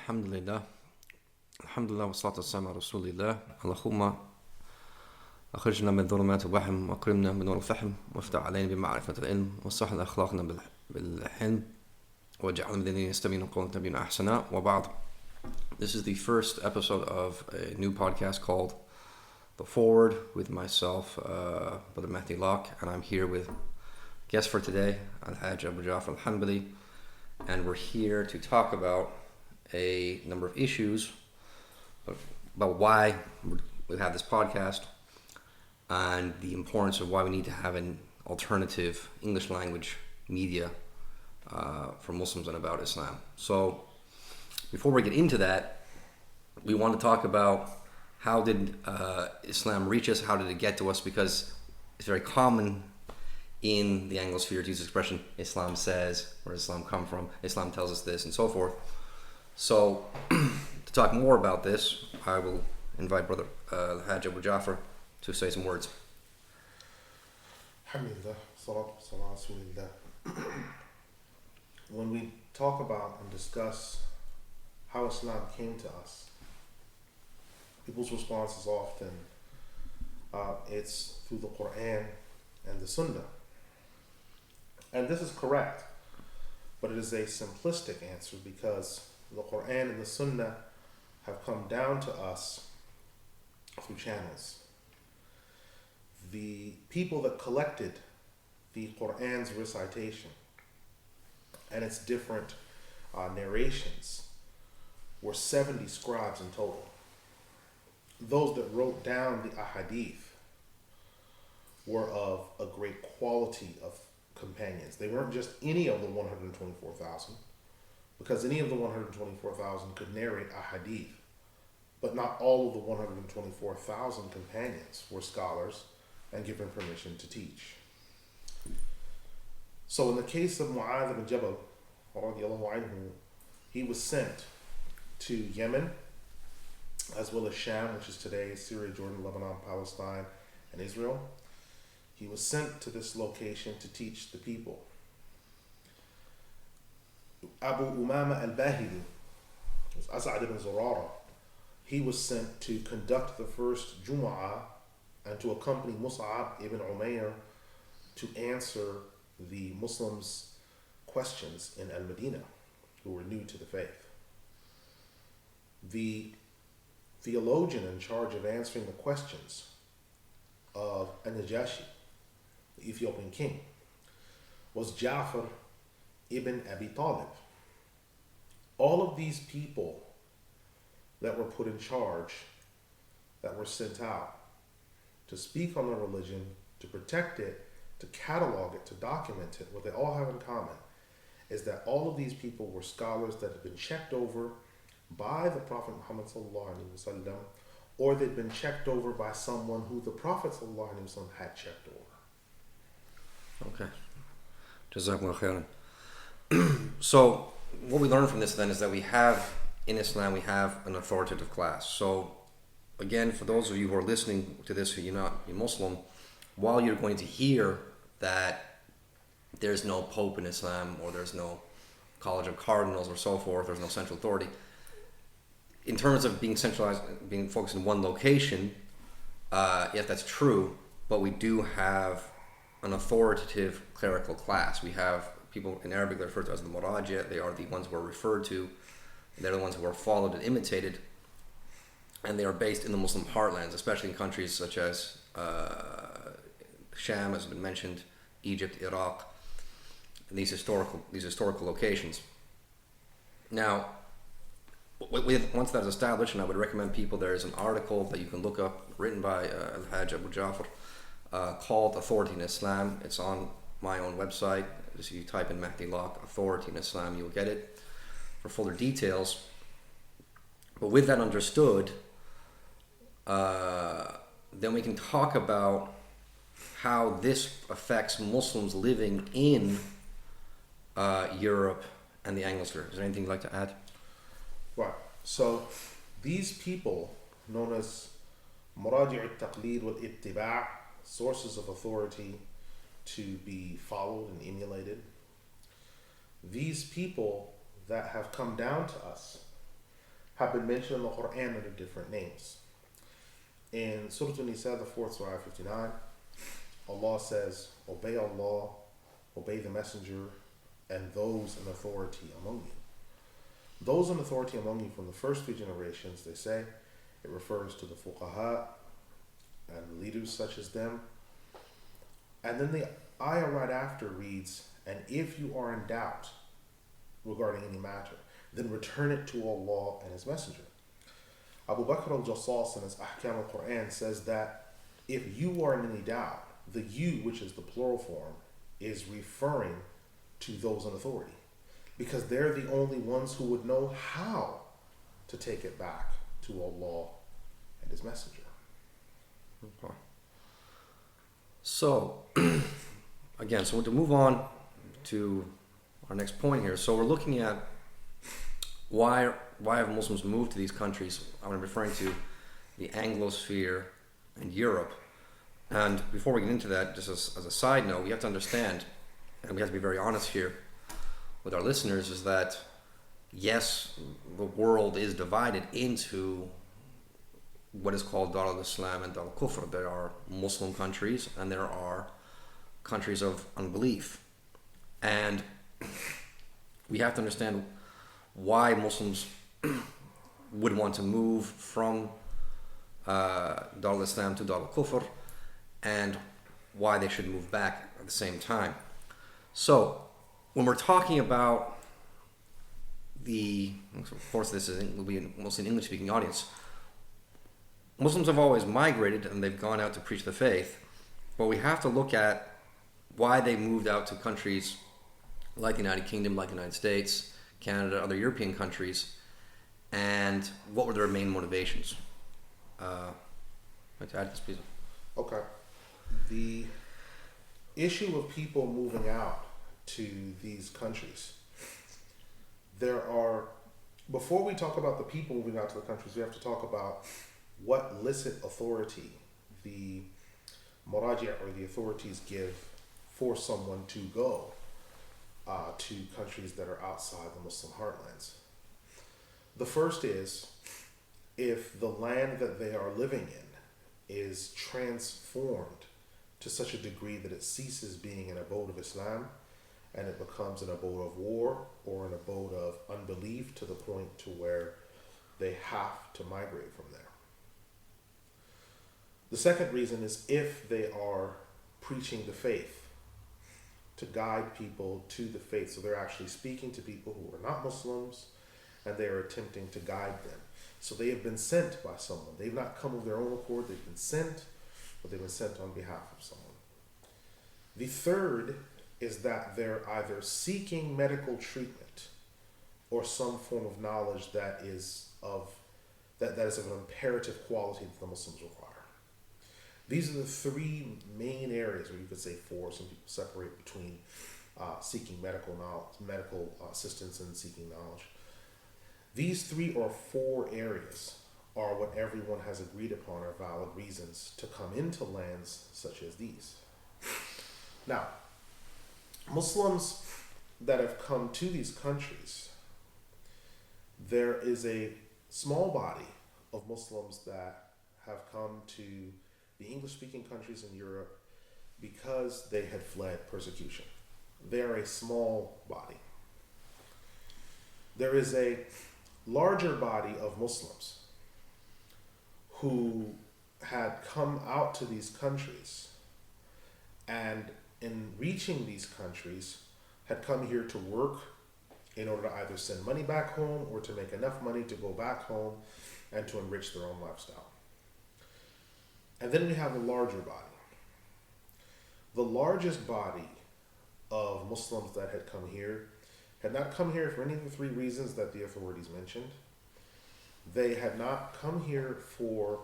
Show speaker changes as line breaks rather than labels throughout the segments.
Alhamdulillah. Alhamdulillah wa salatu wassalamu ala rasulillah. Allahumma أخرجنا من ظلمات الوهم وأكرمنا من نور الفهم وافتح علينا بمعرفة العلم وصحح أخلاقنا بالحلم واجعلنا من الذين يستمعون قولا يتبعون أحسنه وبعد. This is the first episode of a new podcast called The Foreword with myself, Brother Mahdi Locke, and I'm here with guest for today, Al-Hajj Abu Ja'far Al-Hanbali, and we're here to talk about a number of issues about why we have this podcast and the importance of why we need to have an alternative English language media for Muslims and about Islam. So before we get into that, we want to talk about how did Islam reach us, how did it get to us, because it's very common in the Anglosphere to use the expression Islam says, where does Islam come from, Islam tells us this, and so forth. So to talk more about this, I will invite Brother Hajj Abu Ja'far to say some words.
Alhamdulillah, salatu wassalamu ala rasulillah. When we talk about and discuss how Islam came to us, people's response is often it's through the Quran and the Sunnah. And this is correct, but it is a simplistic answer because the Quran and the Sunnah have come down to us through channels. The people that collected the Quran's recitation and its different narrations were 70 scribes in total. Those that wrote down the ahadith were of a great quality of companions. They weren't just any of the 124,000, because any of the 124,000 could narrate ahadith, but not all of the 124,000 companions were scholars and given permission to teach. So in the case of Mu'adh ibn Jabal, radiallahu anhu, he was sent to Yemen, as well as Sham, which is today Syria, Jordan, Lebanon, Palestine, and Israel. He was sent to this location to teach the people. Abu Umama al-Bahili, As'ad ibn Zurara, he was sent to conduct the first Jumu'ah and to accompany Mus'ab ibn Umayr to answer the Muslims' questions in Al-Madinah who were new to the faith. The theologian in charge of answering the questions of An-Najashi, the Ethiopian king, was Ja'far ibn Abi Talib. All of these people that were put in charge, that were sent out to speak on the religion, to protect it, to catalog it, to document it, what they all have in common is that all of these people were scholars that had been checked over by the Prophet Muhammad sallallahu alaihi wasallam, or they'd been checked over by someone who the Prophet sallallahu alaihi wasallam had checked over.
Okay. Jazakumullah khairan. So what we learn from this then is that we have, in Islam, we have an authoritative class. So again, for those of you who are listening to this who you're not a Muslim, while you're going to hear that there's no Pope in Islam, or there's no College of Cardinals or so forth, there's no central authority, in terms of being centralized, being focused in one location, yes, that's true, but we do have an authoritative clerical class. We have people in Arabic that are referred to as the maraaji. They are the ones who are referred to. They're the ones who are followed and imitated, and they are based in the Muslim heartlands, especially in countries such as Sham, as has been mentioned, Egypt, Iraq, and these historical locations. Now, once that is established, and I would recommend people, there is an article that you can look up written by Al-Hajj Abu Ja'far called Authority in Islam. It's on my own website. If you type in Mahdi Locke, Authority in Islam, you'll get it for fuller details. But with that understood, then we can talk about how this affects Muslims living in Europe and the Anglosphere. Is there anything you'd like to add?
Right. So these people, known as maraaji al-taqlid wal-ittiba', sources of authority to be followed and emulated, these people that have come down to us have been mentioned in the Quran under different names. In Surah An-Nisa, the 4th Surah 59, Allah says, obey Allah, obey the Messenger, and those in authority among you. Those in authority among you from the first three generations, they say, it refers to the fuqaha and leaders such as them. And then the ayah right after reads, and if you are in doubt regarding any matter, then return it to Allah and His Messenger. Abu Bakr al-Jassas in his Ahkam al-Quran says that if you are in any doubt, the you, which is the plural form, is referring to those in authority, because they're the only ones who would know how to take it back to Allah and His Messenger.
Okay. So, again, so to move on to our next point here. So we're looking at why have Muslims moved to these countries? I'm referring to the Anglosphere and Europe. And before we get into that, just as a side note, we have to understand, and we have to be very honest here with our listeners, is that yes, the world is divided into what is called Dar al-Islam and Dar al-Kufr. There are Muslim countries and there are countries of unbelief. And we have to understand why Muslims would want to move from Dar al-Islam to Dar al-Kufr, and why they should move back at the same time. So when we're talking about of course this will be mostly an English-speaking audience, Muslims have always migrated and they've gone out to preach the faith, but we have to look at why they moved out to countries like the United Kingdom, like the United States, Canada, other European countries, and what were their main motivations. Like to add this, please.
Okay. The issue of people moving out to these countries, before we talk about the people moving out to the countries, we have to talk about what licit authority the maraaji or the authorities give for someone to go to countries that are outside the Muslim heartlands. The first is if the land that they are living in is transformed to such a degree that it ceases being an abode of Islam and it becomes an abode of war or an abode of unbelief to the point to where they have to migrate from there. The second reason is if they are preaching the faith, to guide people to the faith. So they're actually speaking to people who are not Muslims and they are attempting to guide them. So they have been sent by someone. They've not come of their own accord. They've been sent, but they've been sent on behalf of someone. The third is that they're either seeking medical treatment or some form of knowledge that is of an imperative quality that the Muslims require. These are the three main areas, or you could say four. Some people separate between seeking medical assistance and seeking knowledge. These 3 or 4 areas are what everyone has agreed upon are valid reasons to come into lands such as these. Now, Muslims that have come to these countries, there is a small body of Muslims that have come to the English-speaking countries in Europe because they had fled persecution. They are a small body. There is a larger body of Muslims who had come out to these countries and in reaching these countries had come here to work in order to either send money back home or to make enough money to go back home and to enrich their own lifestyle. And then we have a larger body. The largest body of Muslims that had come here had not come here for any of the 3 reasons that the authorities mentioned. They had not come here for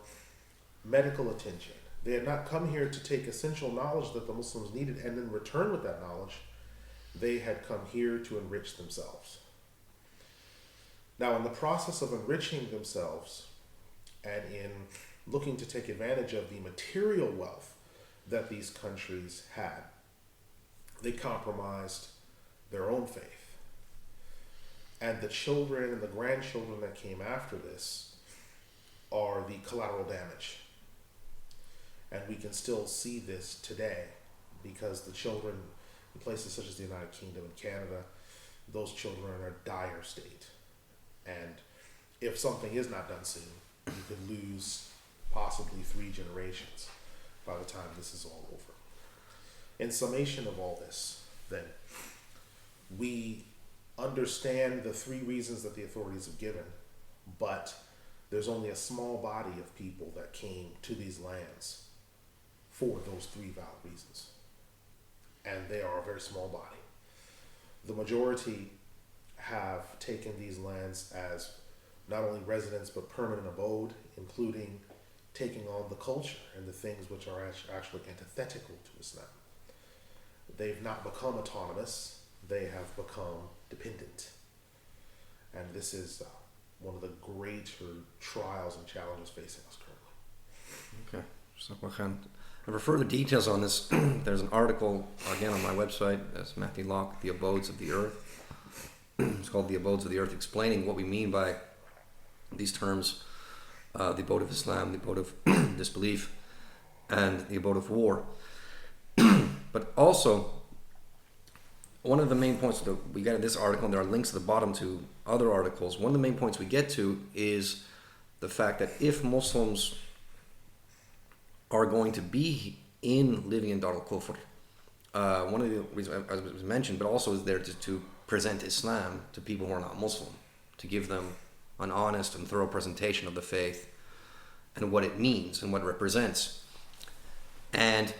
medical attention. They had not come here to take essential knowledge that the Muslims needed and then return with that knowledge. They had come here to enrich themselves. Now, in the process of enriching themselves and in looking to take advantage of the material wealth that these countries had, they compromised their own faith. And the children and the grandchildren that came after this are the collateral damage. And we can still see this today because the children in places such as the United Kingdom and Canada, those children are in a dire state. And if something is not done soon, you could lose possibly 3 generations by the time this is all over. In summation of all this, then, we understand the 3 reasons that the authorities have given, but there's only a small body of people that came to these lands for those 3 valid reasons. And they are a very small body. The majority have taken these lands as not only residence but permanent abode, including taking on the culture and the things which are actually antithetical to Islam. They've not become autonomous, they have become dependent. And this is one of the greater trials and challenges facing us currently.
Okay, so for further details on this, there's an article, again, on my website, that's Matthew Locke, The Abodes of the Earth. It's called The Abodes of the Earth, explaining what we mean by these terms, the abode of Islam, the abode of disbelief, and the abode of war. But also, one of the main points that we get in this article, and there are links at the bottom to other articles, one of the main points we get to is the fact that if Muslims are going to be living in Dar al-Kufr, one of the reasons, as was mentioned, but also is there to present Islam to people who are not Muslim, to give them an honest and thorough presentation of the faith and what it means and what it represents. And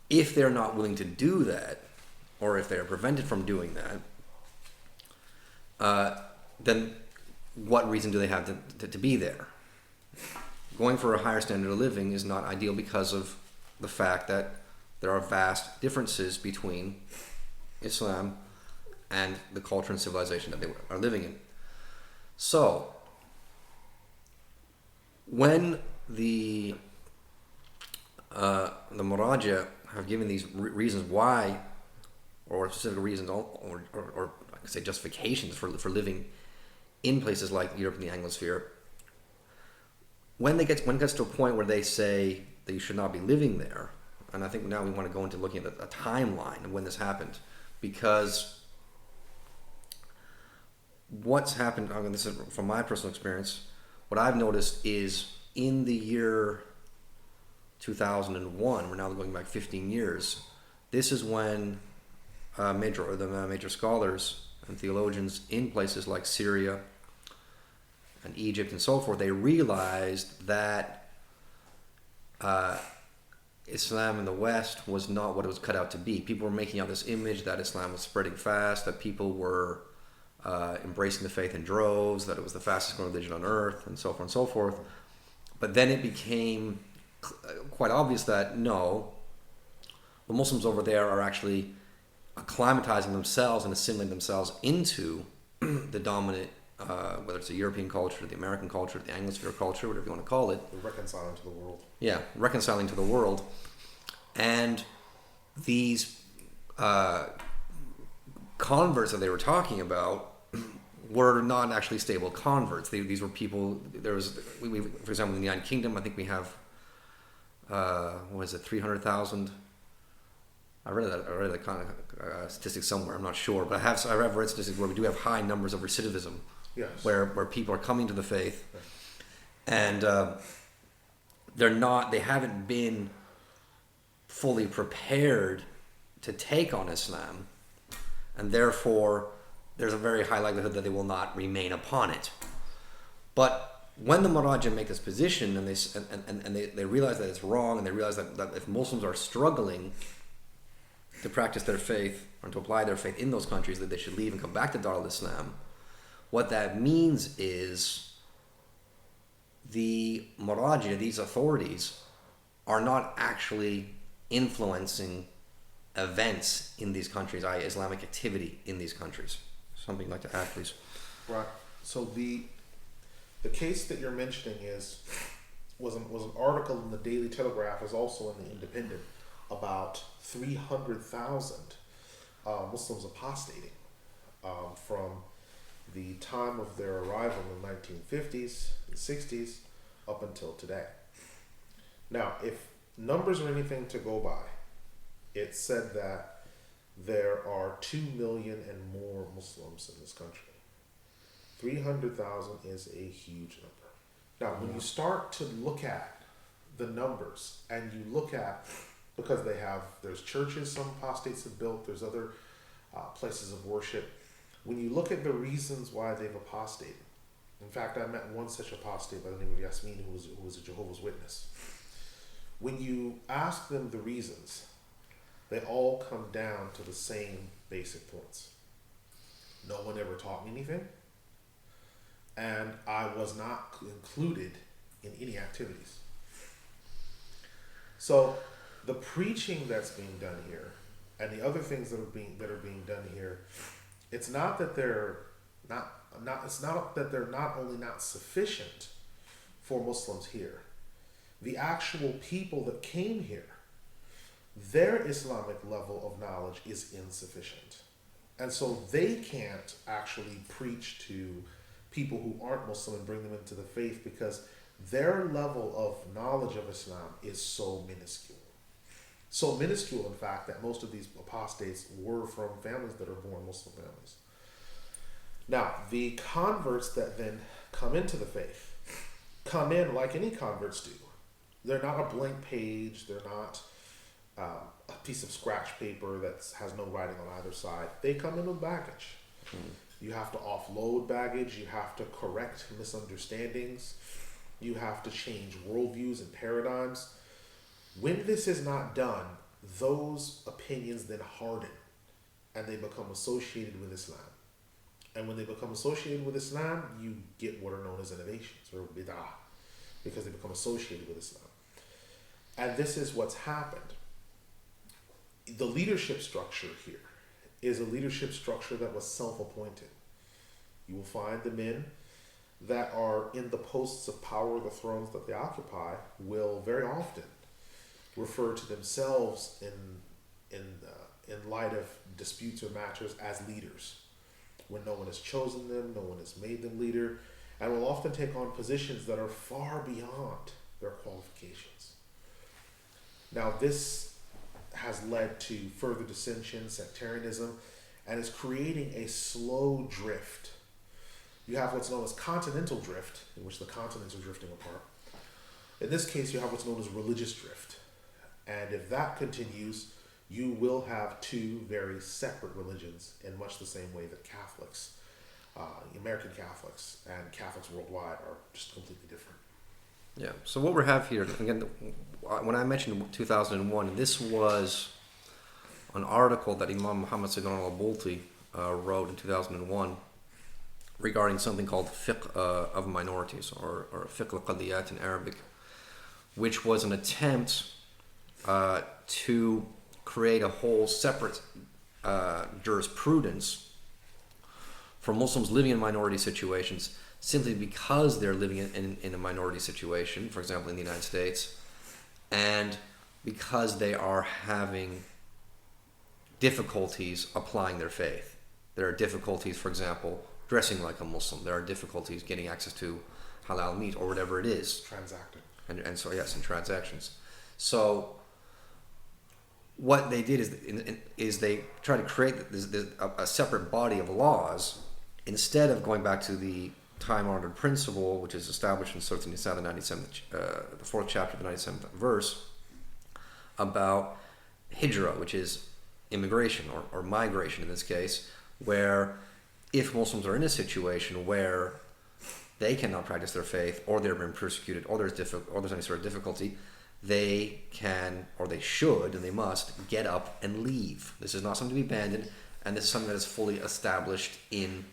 if they're not willing to do that, or if they're prevented from doing that, then what reason do they have to be there? Going for a higher standard of living is not ideal because of the fact that there are vast differences between Islam and the culture and civilization that they are living in. So, when the maraaji have given these reasons why, or specific reasons, or I could say justifications for living in places like Europe and the Anglosphere, when it gets to a point where they say that you should not be living there, and I think now we want to go into looking at a timeline of when this happened, because what's happened, I mean, this is from my personal experience, what I've noticed is in the year 2001, we're now going back 15 years, this is when major scholars and theologians in places like Syria and Egypt and so forth, they realized that Islam in the West was not what it was cut out to be. People were making out this image that Islam was spreading fast, that people were embracing the faith in droves, that it was the fastest growing religion on earth, and so forth and so forth. But then it became quite obvious that no, the Muslims over there are actually acclimatizing themselves and assimilating themselves into the dominant, whether it's the European culture, the American culture, the Anglosphere culture, whatever you want to call it.
Reconciling to the world.
Yeah, reconciling to the world. And these converts that they were talking about were not actually stable converts. These were people, for example, in the United Kingdom, I think we have, 300,000? I read that kind of statistic somewhere. I'm not sure, but I've read statistics where we do have high numbers of recidivism,
yes,
where people are coming to the faith, and they haven't been fully prepared to take on Islam, and therefore there's a very high likelihood that they will not remain upon it. But when the maraaji make this position and they realize that it's wrong, and they realize that if Muslims are struggling to practice their faith or to apply their faith in those countries, that they should leave and come back to Dar al-Islam, what that means is the maraaji, these authorities, are not actually influencing events in these countries, i.e. Islamic activity in these countries. Something you'd like to add, please?
Right. So the case that you're mentioning was an article in the Daily Telegraph, is also in the Independent, about 300,000 Muslims apostating from the time of their arrival in the 1950s and 60s up until today. Now, if numbers are anything to go by, it's said that there are 2 million and more Muslims in this country. 300,000 is a huge number. Now, when you start to look at the numbers and you look at, because there's churches some apostates have built, there's other places of worship. When you look at the reasons why they've apostated, in fact, I met one such apostate by the name of Yasmin who was a Jehovah's Witness. When you ask them the reasons, they all come down to the same basic points. No one ever taught me anything, and I was not included in any activities. So the preaching that's being done here and the other things that are being done here, it's not that they're not only not sufficient for Muslims here. The actual people that came here, their Islamic level of knowledge is insufficient. And so they can't actually preach to people who aren't Muslim and bring them into the faith because their level of knowledge of Islam is so minuscule. So minuscule, in fact, that most of these apostates were from families that are born Muslim families. Now, the converts that then come into the faith come in like any converts do. They're not a blank page. They're not a piece of scratch paper that has no writing on either side. They come in with baggage. You have to offload baggage. You have to correct misunderstandings. You have to change worldviews and paradigms. When this is not done, those opinions then harden and they become associated with Islam. And when they become associated with Islam, you get what are known as innovations or bid'ah, because they become associated with Islam. And this is what's happened. The leadership structure here is a leadership structure that was self-appointed. You will find the men that are in the posts of power, the thrones that they occupy, will very often refer to themselves in light of disputes or matters as leaders, when no one has chosen them, no one has made them leader, and will often take on positions that are far beyond their qualifications. Now, this has led to further dissension, sectarianism, and is creating a slow drift. You have what's known as continental drift, in which the continents are drifting apart. In this case, you have what's known as religious drift. And if that continues, you will have two very separate religions in much the same way that Catholics, American Catholics and Catholics worldwide are just completely different.
Yeah, so what we have here, again, when I mentioned 2001, this was an article that Imam Muhammad Sayyidina al-Bulti wrote in 2001 regarding something called fiqh of minorities, or fiqh al-qadiyat in Arabic, which was an attempt to create a whole separate jurisprudence for Muslims living in minority situations simply because they're living in a minority situation, for example, in the United States, and because they are having difficulties applying their faith. There are difficulties, for example, dressing like a Muslim. There are difficulties getting access to halal meat or whatever it is.
Transacting.
And so, yes, in transactions. So what they did is they tried to create a separate body of laws instead of going back to the time-honored principle, which is established in Surah Nisa, the 4th chapter, the 97th verse, about hijrah, which is immigration or migration in this case, where if Muslims are in a situation where they cannot practice their faith, or they're being persecuted, or there's any sort of difficulty, they can, or they should, and they must get up and leave. This is not something to be abandoned, and this is something that is fully established in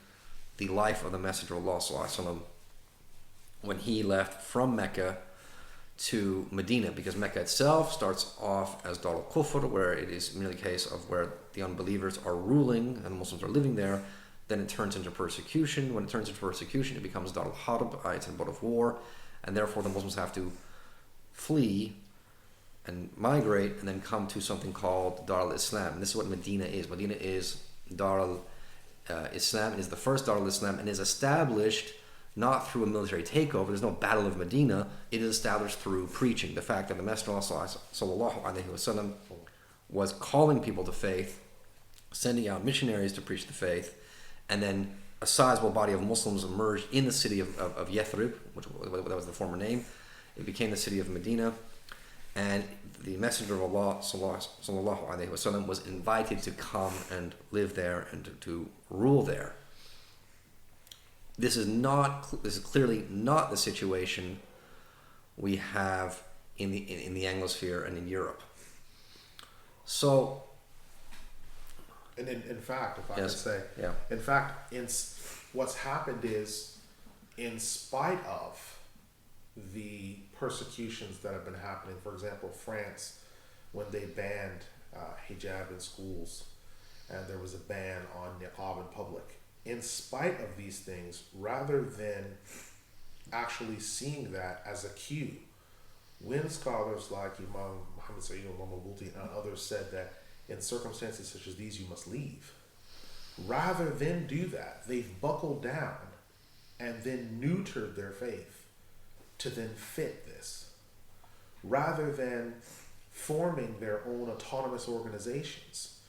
the life of the Messenger of Allah Sallallahu Alaihi Wasallam when he left from Mecca to Medina, because Mecca itself starts off as Dar al-Kufr, where it is merely a case of where the unbelievers are ruling and the Muslims are living there. Then it turns into persecution. When it turns into persecution, it becomes Dar al-Harb, it's an abode of war, and therefore the Muslims have to flee and migrate and then come to something called Dar al-Islam. And this is what Medina is. Medina is Dar Islam, is the first Darul Islam, and is established not through a military takeover. There's no Battle of Medina. It is established through preaching. The fact that the Messenger of Allah sallallahu alaihi wasallam was calling people to faith, sending out missionaries to preach the faith, and then a sizable body of Muslims emerged in the city of Yathrib, which that was the former name. It became the city of Medina, and the Messenger of Allah sallallahu alaihi wasallam was invited to come and live there and to rule there. This is clearly not the situation we have in the Anglosphere and in Europe. So,
and in fact, if I
yes,
could say,
yeah.
in fact, what's happened is, in spite of the persecutions that have been happening, for example, France, when they banned hijab in schools, and there was a ban on niqab in public. In spite of these things, rather than actually seeing that as a cue, when scholars like Imam Muhammad Sayyid al-Mamluti and others said that in circumstances such as these you must leave, rather than do that, they've buckled down and then neutered their faith to then fit this. Rather than forming their own autonomous organizations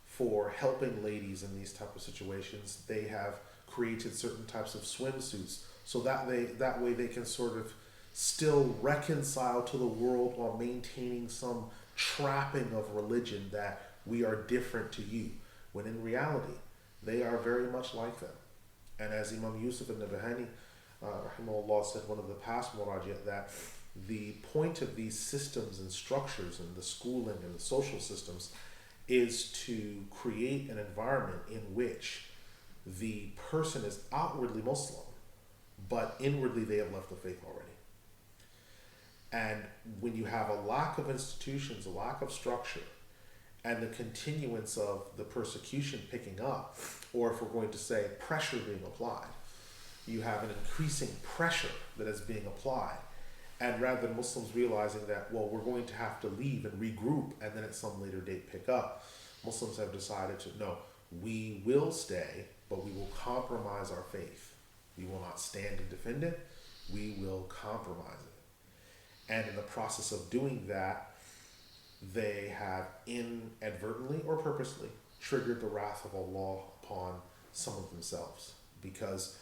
for helping ladies in these type of situations, they have created certain types of swimsuits so that way they can sort of still reconcile to the world while maintaining some trapping of religion that we are different to you, when in reality they are very much like them. And as Imam Yusuf al-Nabahani rahimahullah said, one of the past maraaji, that the point of these systems and structures and the schooling and the social systems is to create an environment in which the person is outwardly Muslim, but inwardly they have left the faith already. And when you have a lack of institutions, a lack of structure, and the continuance of the persecution picking up, or if we're going to say pressure being applied, you have an increasing pressure that is being applied. And rather than Muslims realizing that, well, we're going to have to leave and regroup and then at some later date pick up, Muslims have decided to, no, we will stay, but we will compromise our faith. We will not stand and defend it. We will compromise it. And in the process of doing that, they have inadvertently or purposely triggered the wrath of Allah upon some of themselves. Because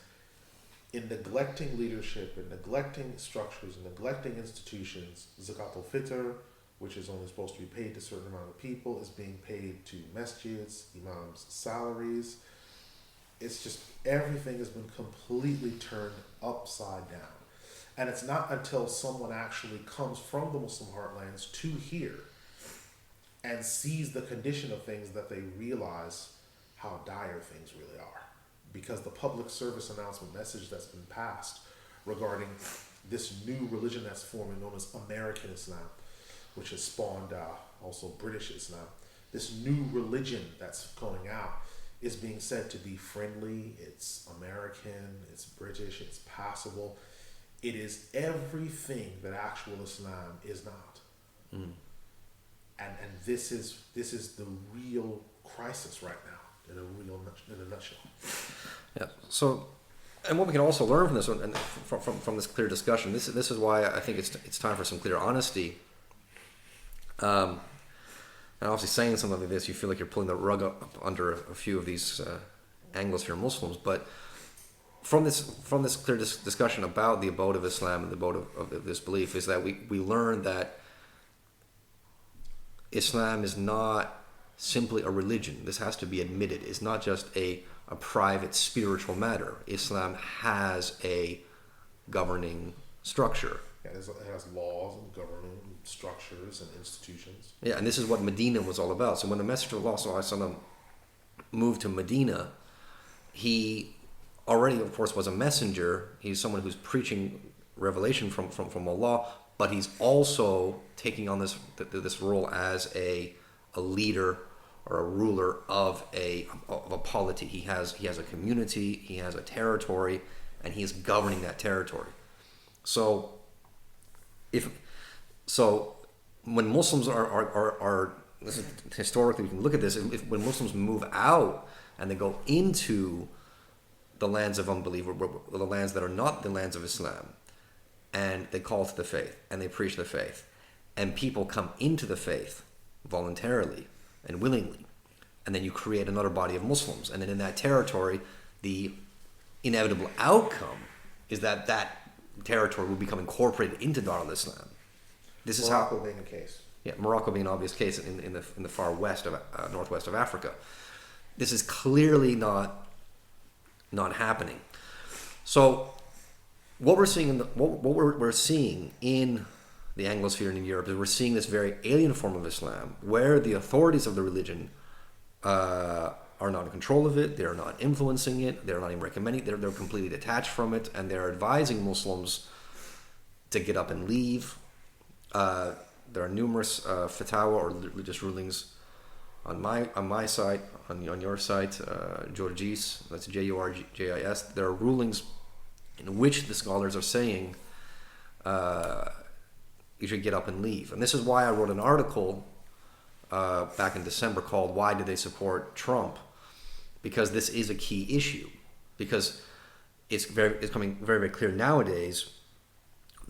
in neglecting leadership, in neglecting structures, in neglecting institutions, Zakat al-Fitr, which is only supposed to be paid to a certain amount of people, is being paid to masjids, imams' salaries. It's just, everything has been completely turned upside down. And it's not until someone actually comes from the Muslim heartlands to here and sees the condition of things that they realize how dire things really are. Because the public service announcement message that's been passed regarding this new religion that's forming, known as American Islam, which has spawned also British Islam, this new religion that's going out is being said to be friendly, it's American, it's British, it's passable. It is everything that actual Islam is not. Mm. And this is the real crisis right now, in a nutshell.
Yeah. So, and what we can also learn from this, and from this clear discussion, this is why I think it's time for some clear honesty. And obviously, saying something like this, you feel like you're pulling the rug up under a few of these Anglosphere Muslims, but from this clear discussion about the abode of Islam and the abode of this belief, is that we learn that Islam is not simply a religion. This has to be admitted. It's not just a private spiritual matter. Islam has a governing structure.
Yeah, it has laws and governing structures and institutions.
Yeah, and this is what Medina was all about. So when the Messenger of Allah ﷺ moved to Medina, he already, of course, was a messenger. He's someone who's preaching revelation from Allah, but he's also taking on this role as a leader or a ruler of a polity. He has a community, he has a territory, and he is governing that territory. So when Muslims are this is historically, you can look at this. When Muslims move out and they go into the lands of unbelief, or the lands that are not the lands of Islam, and they call to the faith and they preach the faith, and people come into the faith voluntarily and willingly, and then you create another body of Muslims, and then in that territory, the inevitable outcome is that that territory will become incorporated into Dar al-Islam. This is
Morocco being a case.
Yeah, Morocco being an obvious case in the far west of northwest of Africa. This is clearly not happening. So what we're seeing we're seeing in the Anglosphere and in Europe is we're seeing this very alien form of Islam, where the authorities of the religion are not in control of it. They're not influencing it. They're not even recommending it. They're completely detached from it, and they're advising Muslims to get up and leave. There are numerous fatwa or religious rulings on my site, on your site, Jurjis, that's Jurjis. There are rulings in which the scholars are saying you should get up and leave. And this is why I wrote an article back in December called "Why Did They Support Trump?" Because this is a key issue. Because it's becoming very, very clear nowadays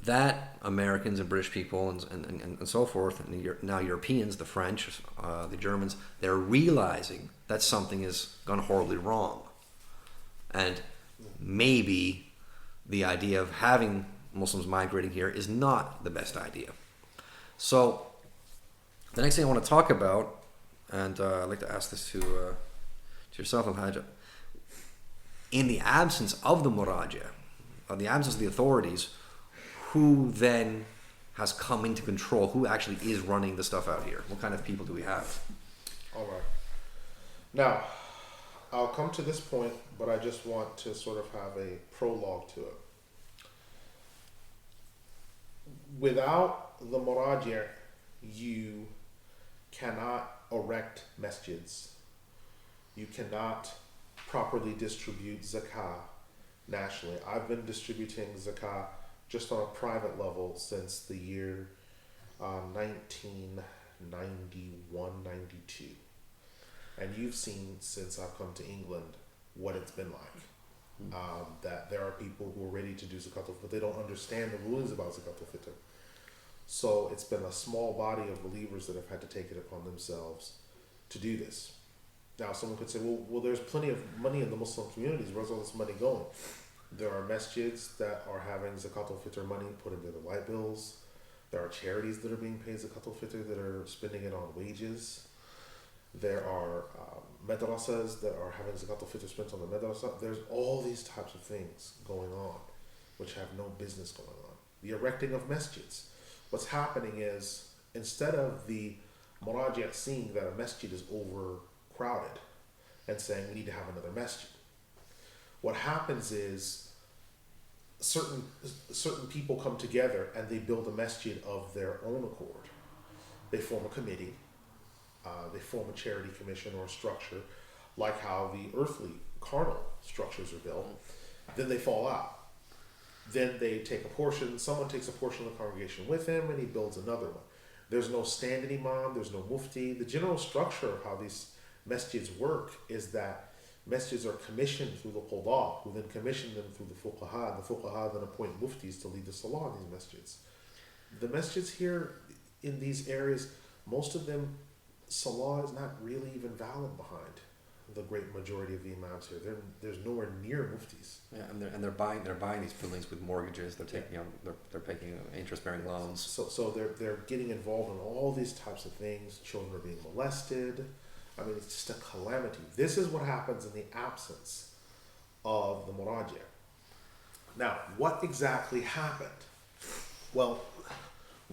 that Americans and British people and so forth, and now Europeans, the French, the Germans, they're realizing that something has gone horribly wrong. And maybe the idea of having Muslims migrating here is not the best idea. So the next thing I want to talk about, and I'd like to ask this to yourself, Al-Hajj, in the absence of the maraaji, of the absence of the authorities, who then has come into control? Who actually is running the stuff out here? What kind of people do we have?
All right. Now, I'll come to this point, but I just want to sort of have a prologue to it. Without the maraaji, you cannot erect masjids. You cannot properly distribute zakah nationally. I've been distributing zakah just on a private level since the year 1991, 92. And you've seen since I've come to England what it's been like. That there are people who are ready to do zakat al-fitr, but they don't understand the rulings about zakat al-fitr. So it's been a small body of believers that have had to take it upon themselves to do this. Now someone could say, well, there's plenty of money in the Muslim communities. Where's all this money going? There are masjids that are having zakat al-fitr money put into the light bills. There are charities that are being paid zakat al-fitr that are spending it on wages. There are madrasas that are having zakat al-fitr spent on the madrasa. There's all these types of things going on which have no business going on. The erecting of masjids. What's happening is, instead of the maraaji seeing that a masjid is overcrowded and saying we need to have another masjid, what happens is certain people come together and they build a masjid of their own accord. They form a committee, they form a charity commission or a structure, like how the earthly carnal structures are built. Then they fall out. Then they take a portion, someone takes a portion of the congregation with him and he builds another one. There's no standing imam, there's no mufti. The general structure of how these masjids work is that masjids are commissioned through the Qudaa, who then commission them through the fuqaha, and the fuqaha then appoint muftis to lead the salah in these masjids. The masjids here in these areas, most of them, salah is not really even valid behind the great majority of the imams here. There's nowhere near muftis.
Yeah, and they're buying these buildings with mortgages. They're taking they're taking interest-bearing loans.
So they're getting involved in all these types of things. Children are being molested. I mean, it's just a calamity. This is what happens in the absence of the maraaji. Now, what exactly happened? Well,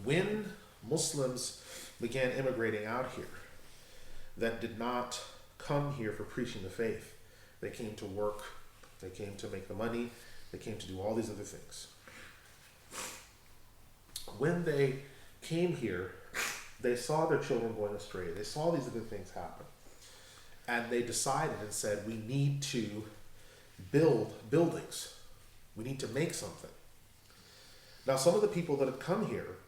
when Muslims began immigrating out here, that did not come here for preaching the faith. They came to work. They came to make the money. They came to do all these other things. When they came here, they saw their children going astray. They saw these other things happen. And they decided and said, we need to build buildings. We need to make something. Now, some of the people that had come here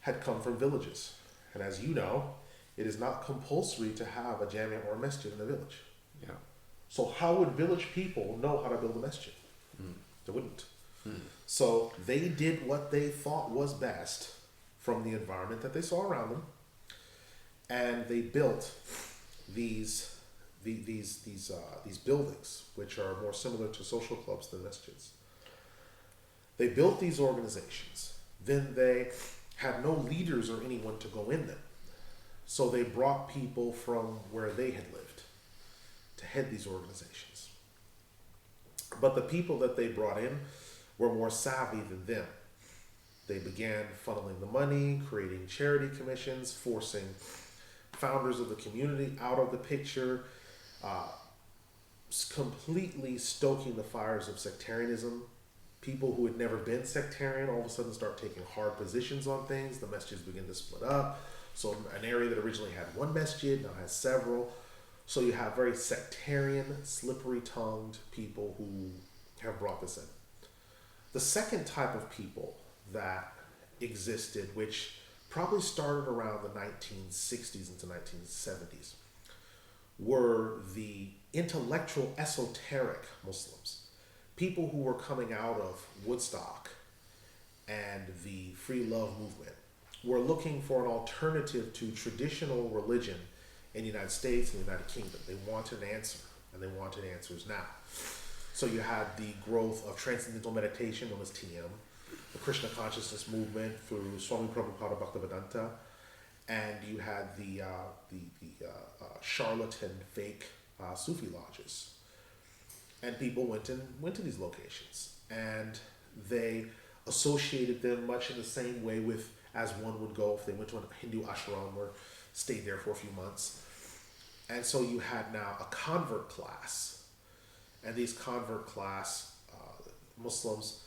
had come from villages. And as you know, it is not compulsory to have a jamia or a masjid in a village.
Yeah.
So how would village people know how to build a masjid? They wouldn't. So they did what they thought was best from the environment that they saw around them, and they built these buildings, which are more similar to social clubs than masjids. They built these organizations. Then they had no leaders or anyone to go in them. So they brought people from where they had lived to head these organizations. But the people that they brought in were more savvy than them. They began funneling the money, creating charity commissions, forcing founders of the community out of the picture, completely stoking the fires of sectarianism. People who had never been sectarian all of a sudden start taking hard positions on things. The masjids begin to split up. So an area that originally had one masjid now has several. So you have very sectarian, slippery-tongued people who have brought this in. The second type of people that existed, which probably started around the 1960s into 1970s, were the intellectual, esoteric Muslims. People who were coming out of Woodstock and the free love movement were looking for an alternative to traditional religion in the United States and the United Kingdom. They wanted an answer, and they wanted answers now. So you had the growth of transcendental meditation, known as TM, the Krishna consciousness movement through Swami Prabhupada Bhaktivedanta, and you had the charlatan fake Sufi lodges. And people went to these locations, and they associated them much in the same way with as one would go if they went to a Hindu ashram or stayed there for a few months. And so you had now a convert class, and these convert class Muslims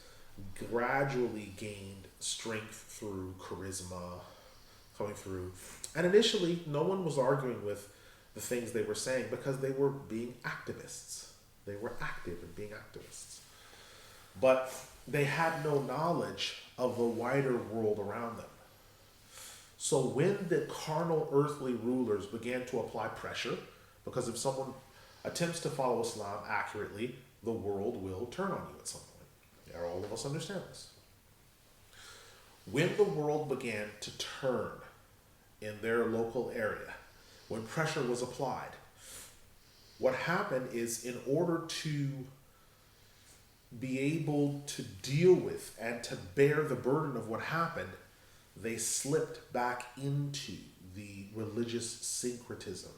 gradually gained strength through charisma coming through. And initially, no one was arguing with the things they were saying because they were being activists. They were active in being activists. But they had no knowledge of the wider world around them. So when the carnal earthly rulers began to apply pressure, because if someone attempts to follow Islam accurately, the world will turn on you at some point. All of us understand this. When the world began to turn in their local area, when pressure was applied, what happened is, in order to be able to deal with and to bear the burden of what happened, they slipped back into the religious syncretism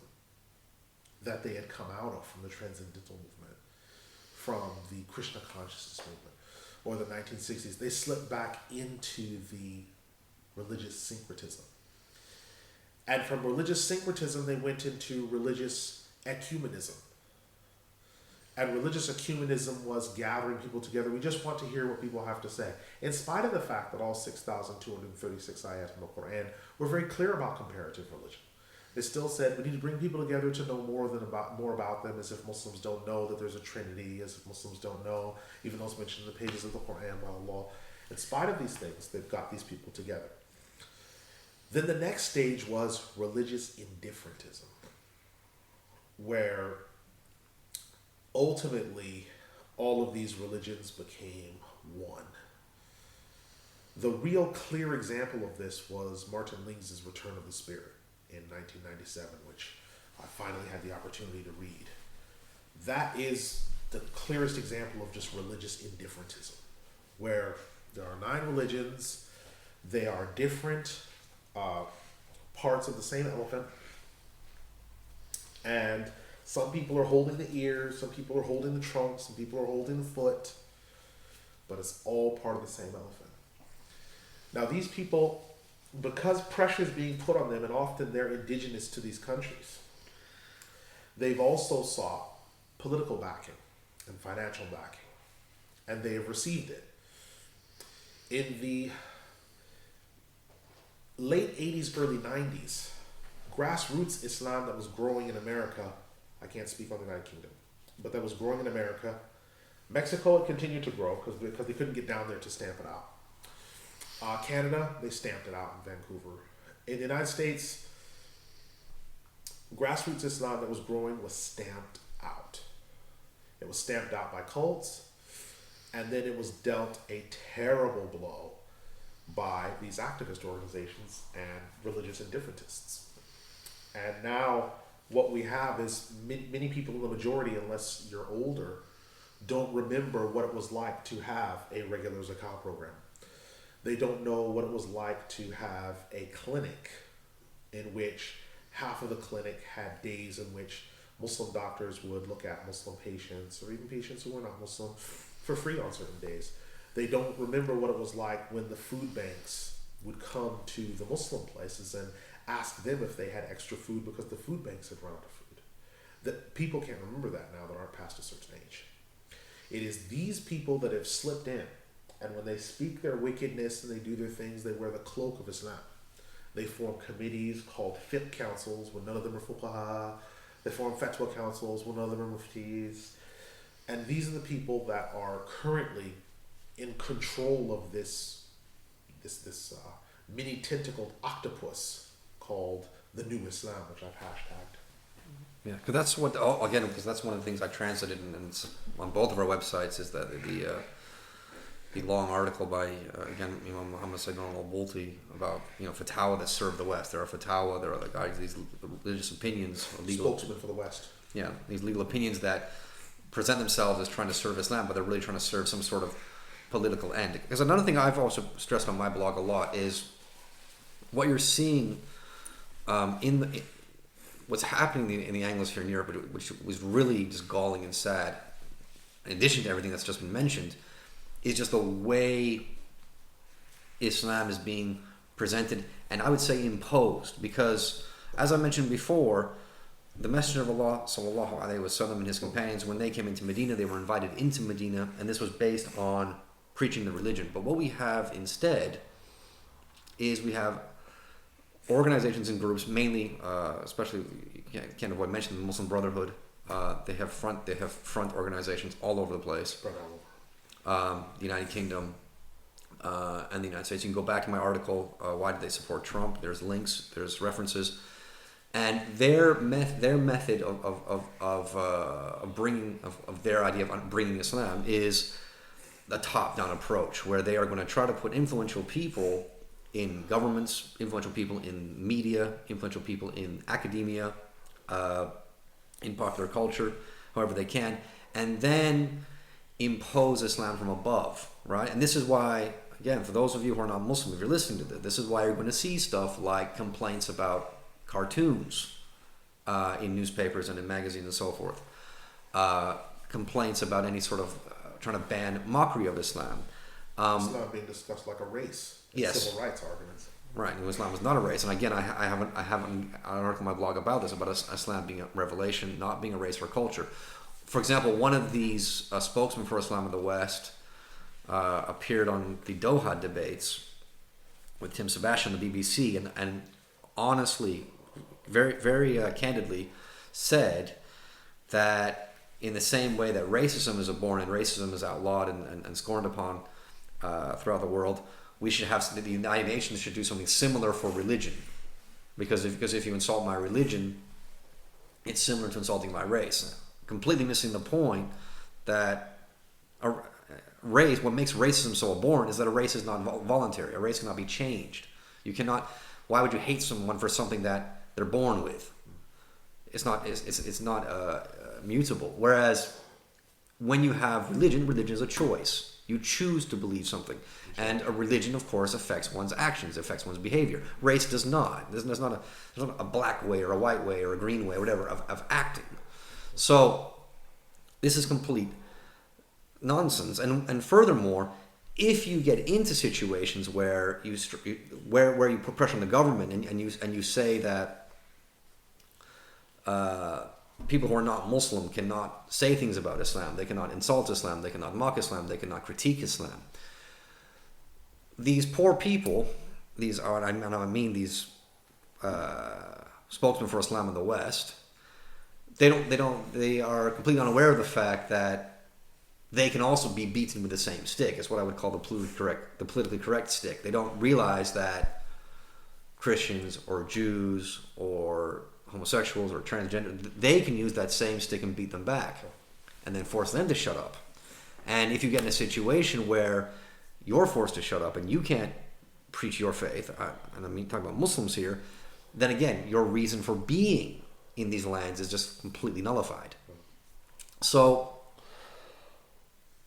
that they had come out of from the Transcendental Movement, from the Krishna Consciousness Movement, or the 1960s. They slipped back into the religious syncretism. And from religious syncretism, they went into religious ecumenism. And religious ecumenism was gathering people together. We just want to hear what people have to say. In spite of the fact that all 6,236 ayat in the Quran were very clear about comparative religion. They still said we need to bring people together to know more about them, as if Muslims don't know that there's a Trinity, as if Muslims don't know, even though it's mentioned in the pages of the Quran by Allah. In spite of these things, they've got these people together. Then the next stage was religious indifferentism, where ultimately all of these religions became one. The real clear example of this was Martin Lings' Return of the Spirit in 1997, which I finally had the opportunity to read. That is the clearest example of just religious indifferentism, where there are 9 religions, they are different parts of the same elephant, and some people are holding the ears, some people are holding the trunk, some people are holding the foot, but it's all part of the same elephant. Now these people, because pressure is being put on them, and often they're indigenous to these countries, they've also sought political backing and financial backing, and they have received it. In the late 80s, early 90s, grassroots Islam that was growing in America, I can't speak on the United Kingdom, but that was growing in America. Mexico, it continued to grow because they couldn't get down there to stamp it out. Canada, they stamped it out in Vancouver. In the United States, grassroots Islam that was growing was stamped out. It was stamped out by cults, and then it was dealt a terrible blow by these activist organizations and religious indifferentists. And now what we have is many people in the majority, unless you're older, don't remember what it was like to have a regular Zakah program. They don't know what it was like to have a clinic in which half of the clinic had days in which Muslim doctors would look at Muslim patients, or even patients who were not Muslim, for free on certain days. They don't remember what it was like when the food banks would come to the Muslim places and ask them if they had extra food because the food banks had run out of food. That people can't remember that now that aren't past a certain age. It is these people that have slipped in, and when they speak their wickedness and they do their things, they wear the cloak of Islam. They form committees called fiqh councils when none of them are fuqaha. They form fatwa councils when none of them are muftis. And these are the people that are currently in control of this mini tentacled octopus called the New Islam, which I've hashtagged.
Yeah, because that's what because that's one of the things I translated and it's on both of our websites is that the long article by again Imam Muhammad Sayyid al-Bulti about fatwa that serve the West. There are fatwa, there are the guys these religious opinions, legal
Spokesman for the West.
Yeah, these legal opinions that present themselves as trying to serve Islam, but they're really trying to serve some sort of political end. Because another thing I've also stressed on my blog a lot is what you're seeing what's happening in the Anglosphere in Europe, which was really just galling and sad, in addition to everything that's just been mentioned, is just the way Islam is being presented, and I would say imposed, because as I mentioned before, the Messenger of Allah sallallahu alaihi wasallam and his companions, when they came into Medina, they were invited into Medina, and this was based on preaching the religion. But what we have instead is we have organizations and groups, mainly, especially you can't avoid mentioning the Muslim Brotherhood. They have front organizations all over the place. The United Kingdom and the United States. You can go back in my article. Why did they support Trump? There's links. There's references. And their method of bringing their idea of bringing Islam is a top-down approach, where they are going to try to put influential people in governments, influential people in media, influential people in academia, in popular culture, however they can, and then impose Islam from above, right? And this is why, again, for those of you who are not Muslim, if you're listening to this is why you're going to see stuff like complaints about cartoons in newspapers and in magazines and so forth, complaints about any sort of trying to ban mockery of Islam.
Islam being discussed like a race.
Yes.
Civil rights arguments.
Right, Islam is not a race, and again, I have an article on my blog about this, about Islam being a revelation, not being a race or culture. For example, one of these spokesmen for Islam in the West appeared on the Doha debates with Tim Sebastian on the BBC, and honestly, very very candidly, said that in the same way that racism is abhorrent and racism is outlawed and scorned upon throughout the world, we should have, the United Nations should do something similar for religion, because if you insult my religion, it's similar to insulting my race, completely missing the point that a race, what makes racism so abhorrent is that a race is not voluntary. A race cannot be changed. You cannot. Why would you hate someone for something that they're born with? It's not mutable. Whereas when you have religion is a choice. You choose to believe something. And a religion, of course, affects one's actions, affects one's behavior. Race does not. There's not a black way or a white way or a green way or whatever of acting. So this is complete nonsense. And furthermore, if you get into situations where you put pressure on the government and you say that people who are not Muslim cannot say things about Islam, they cannot insult Islam, they cannot mock Islam, they cannot critique Islam. These poor people, these spokesmen for Islam in the West, they are completely unaware of the fact that they can also be beaten with the same stick. It's what I would call the politically correct stick. They don't realize that Christians or Jews or homosexuals or transgender, they can use that same stick and beat them back and then force them to shut up. And if you get in a situation where you're forced to shut up and you can't preach your faith, and I mean talking about Muslims here, then again, your reason for being in these lands is just completely nullified. So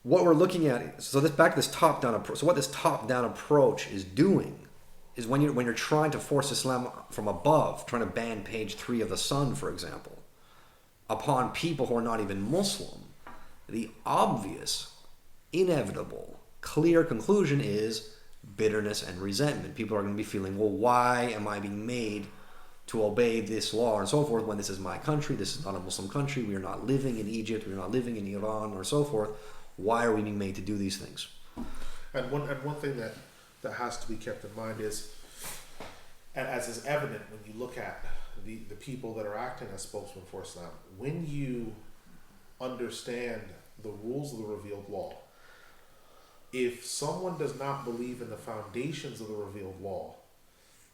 what we're looking at, so this back to this top-down approach. So what this top-down approach is doing is when you're trying to force Islam from above, trying to ban page 3 of the Sun, for example, upon people who are not even Muslim, the obvious, inevitable, clear conclusion is bitterness and resentment. People are going to be feeling, well, why am I being made to obey this law and so forth when this is my country? This is not a Muslim country. We are not living in Egypt. We are not living in Iran or so forth. Why are we being made to do these things?
And one thing that has to be kept in mind is, and as is evident when you look at the people that are acting as spokesmen for Islam, when you understand the rules of the revealed law, if someone does not believe in the foundations of the revealed law,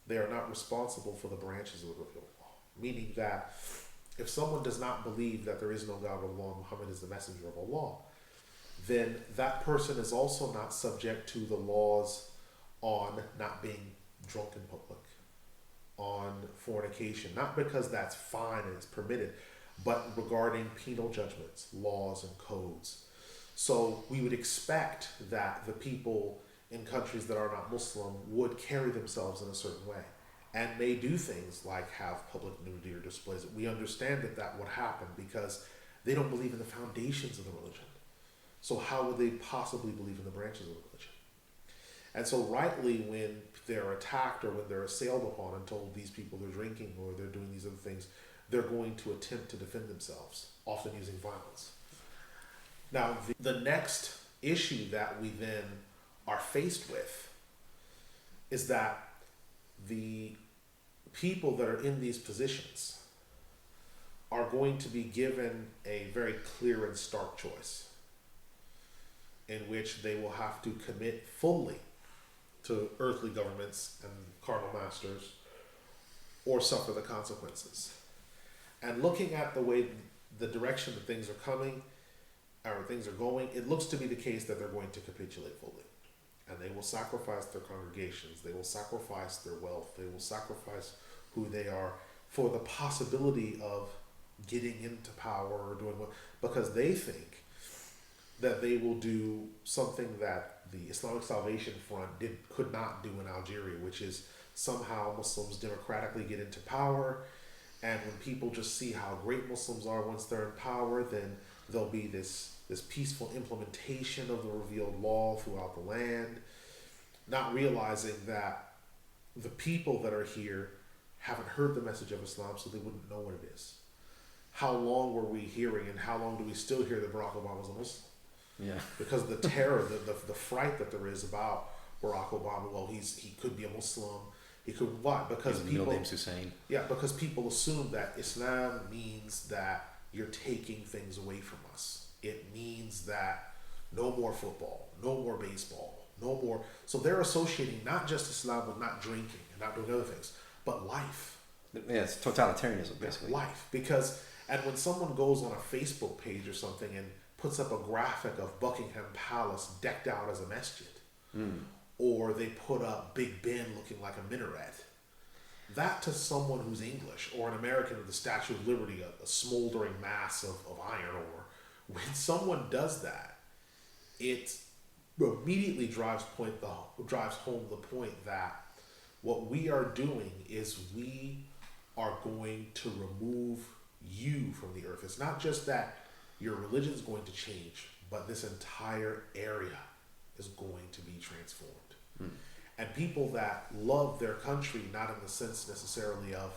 they are not responsible for the branches of the revealed law. Meaning that if someone does not believe that there is no God of Allah, Muhammad is the messenger of Allah, then that person is also not subject to the laws on not being drunk in public, on fornication, not because that's fine and it's permitted, but regarding penal judgments, laws, and codes. So we would expect that the people in countries that are not Muslim would carry themselves in a certain way and may do things like have public nudity or displays. We understand that would happen because they don't believe in the foundations of the religion. So how would they possibly believe in the branches of the religion? And so rightly, when they're attacked or when they're assailed upon and told these people they're drinking or they're doing these other things, they're going to attempt to defend themselves, often using violence. Now, the next issue that we then are faced with is that the people that are in these positions are going to be given a very clear and stark choice in which they will have to commit fully to earthly governments and carnal masters or suffer the consequences. And looking at the way, the direction that things are coming, or things are going, it looks to be the case that they're going to capitulate fully. And they will sacrifice their congregations, they will sacrifice their wealth, they will sacrifice who they are for the possibility of getting into power or doing what, because they think that they will do something that the Islamic Salvation Front could not do in Algeria, which is somehow Muslims democratically get into power, and when people just see how great Muslims are once they're in power, then there'll be this peaceful implementation of the revealed law throughout the land, not realizing that the people that are here haven't heard the message of Islam, so they wouldn't know what it is. How long were we hearing, and how long do we still hear that Barack Obama was a Muslim?
Yeah.
Because of the terror, the fright that there is about Barack Obama. Well, he could be a Muslim. He could what? Because people. Hussein. Yeah, because people assume that Islam means that you're taking things away from us. It means that no more football, no more baseball, no more. So they're associating not just Islam with not drinking and not doing other things, but life.
Yeah, it's totalitarianism, basically.
Life. Because, and when someone goes on a Facebook page or something and puts up a graphic of Buckingham Palace decked out as a masjid, or they put up Big Ben looking like a minaret, that to someone who's English or an American of the Statue of Liberty, a smoldering mass of iron ore, when someone does that, it immediately drives home the point that what we are doing is we are going to remove you from the earth. It's not just that your religion is going to change, but this entire area is going to be transformed. And people that love their country, not in the sense necessarily of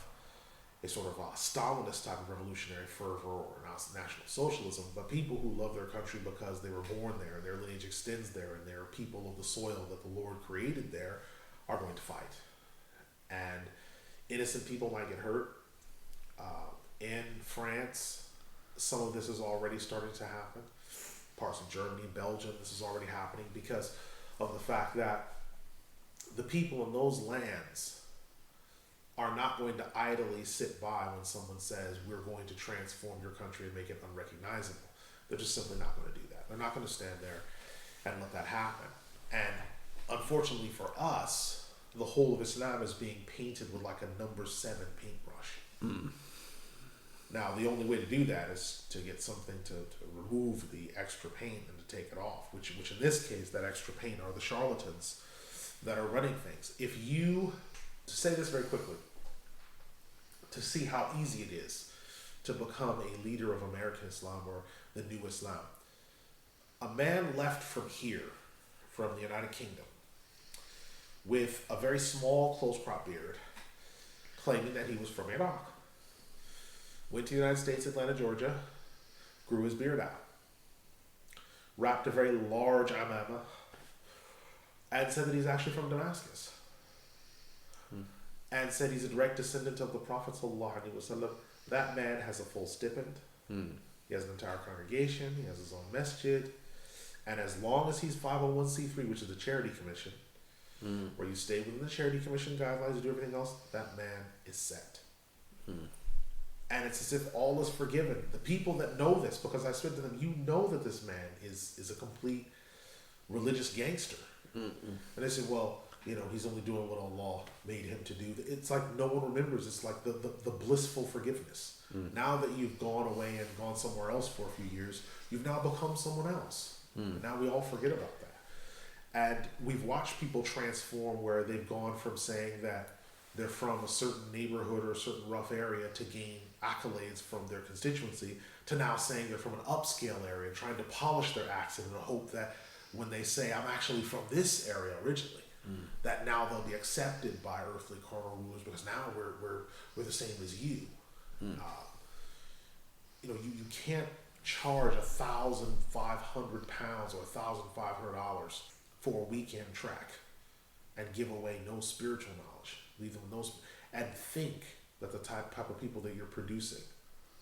a sort of a Stalinist type of revolutionary fervor or national socialism, but people who love their country because they were born there and their lineage extends there and they're people of the soil that the Lord created there, are going to fight. And innocent people might get hurt. In France, some of this is already starting to happen. Parts of Germany, Belgium, this is already happening because of the fact that the people in those lands are not going to idly sit by when someone says we're going to transform your country and make it unrecognizable. They're just simply not going to do that. They're not going to stand there and let that happen. And unfortunately for us, the whole of Islam is being painted with like a number 7 paintbrush. Now, the only way to do that is to get something to remove the extra paint and to take it off, which in this case, that extra paint are the charlatans that are running things. If you, to say this very quickly, to see how easy it is to become a leader of American Islam or the new Islam, a man left from here, from the United Kingdom, with a very small close crop beard, claiming that he was from Iraq, went to the United States, Atlanta, Georgia, grew his beard out, wrapped a very large amama, and said that he's actually from Damascus. And said he's a direct descendant of the Prophet ﷺ. That man has a full stipend. He has an entire congregation. He has his own masjid. And as long as he's 501c3, which is the charity commission, where you stay within the charity commission guidelines and do everything else, that man is set. And it's as if all is forgiven. The people that know this, because I said to them, you know that this man is a complete religious gangster. And they say, well, you know, he's only doing what Allah made him to do. It's like no one remembers. It's like the blissful forgiveness. Now that you've gone away and gone somewhere else for a few years, you've now become someone else. And now we all forget about that. And we've watched people transform where they've gone from saying that they're from a certain neighborhood or a certain rough area to gain accolades from their constituency, to now saying they're from an upscale area, trying to polish their accent in the hope that when they say, I'm actually from this area originally, that now they'll be accepted by earthly carnal rulers because now we're the same as you. You know, you can't charge £1,500 or $1,500 for a weekend trek and give away no spiritual knowledge, leave them with no, and think that the type of people that you're producing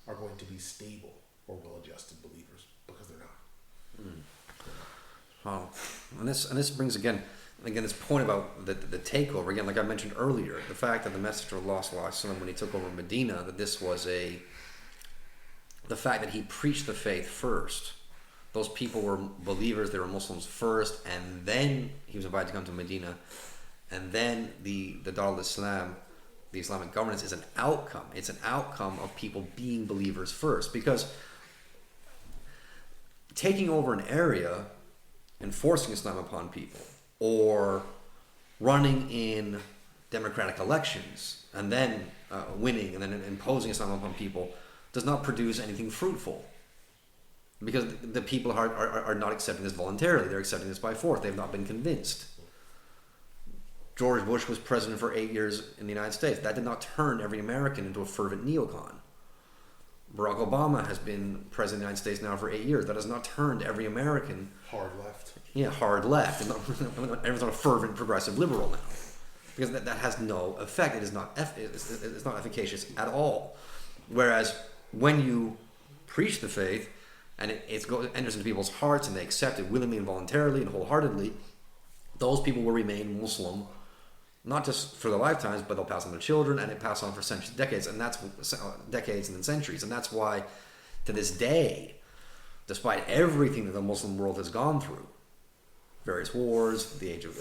are going to be stable or well-adjusted believers, because they're not.
Wow. And this brings again this point about the takeover again, like I mentioned earlier, the fact that the Messenger of Allah Sallallahu Alaihi Wasallam, when he took over Medina, that this was the fact that he preached the faith first. Those people were believers, they were Muslims first, and then he was invited to come to Medina, and then the Dar al-Islam, the Islamic governance, is an outcome. It's an outcome of people being believers first, because taking over an area, enforcing Islam upon people, or running in democratic elections and then winning and then imposing Islam upon people does not produce anything fruitful, because the people are not accepting this voluntarily. They're accepting this by force. They've not been convinced. George Bush was president for 8 years in the United States. That did not turn every American into a fervent neocon. Barack Obama has been president of the United States now for 8 years. That has not turned every American
Hard left.
Yeah, hard left. And everyone's not a fervent progressive liberal now, because that has no effect. It is not it's not efficacious at all. Whereas when you preach the faith and it enters into people's hearts and they accept it willingly and voluntarily and wholeheartedly, those people will remain Muslim, not just for their lifetimes, but they'll pass on to their children, and it passes on for centuries, decades, and that's decades and then centuries. And that's why, to this day, despite everything that the Muslim world has gone through, various wars, the age of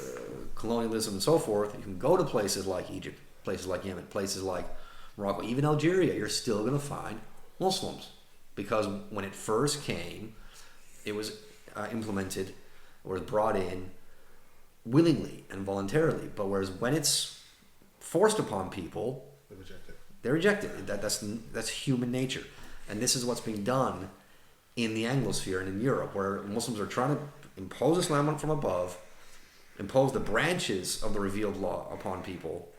colonialism and so forth, you can go to places like Egypt, places like Yemen, places like Morocco, even Algeria, you're still going to find Muslims. Because when it first came, it was implemented or brought in willingly and voluntarily. But whereas when it's forced upon people, they reject it. That's human nature. And this is what's being done in the Anglosphere and in Europe, where Muslims are trying to impose Islam from above, impose the branches of the revealed law upon people,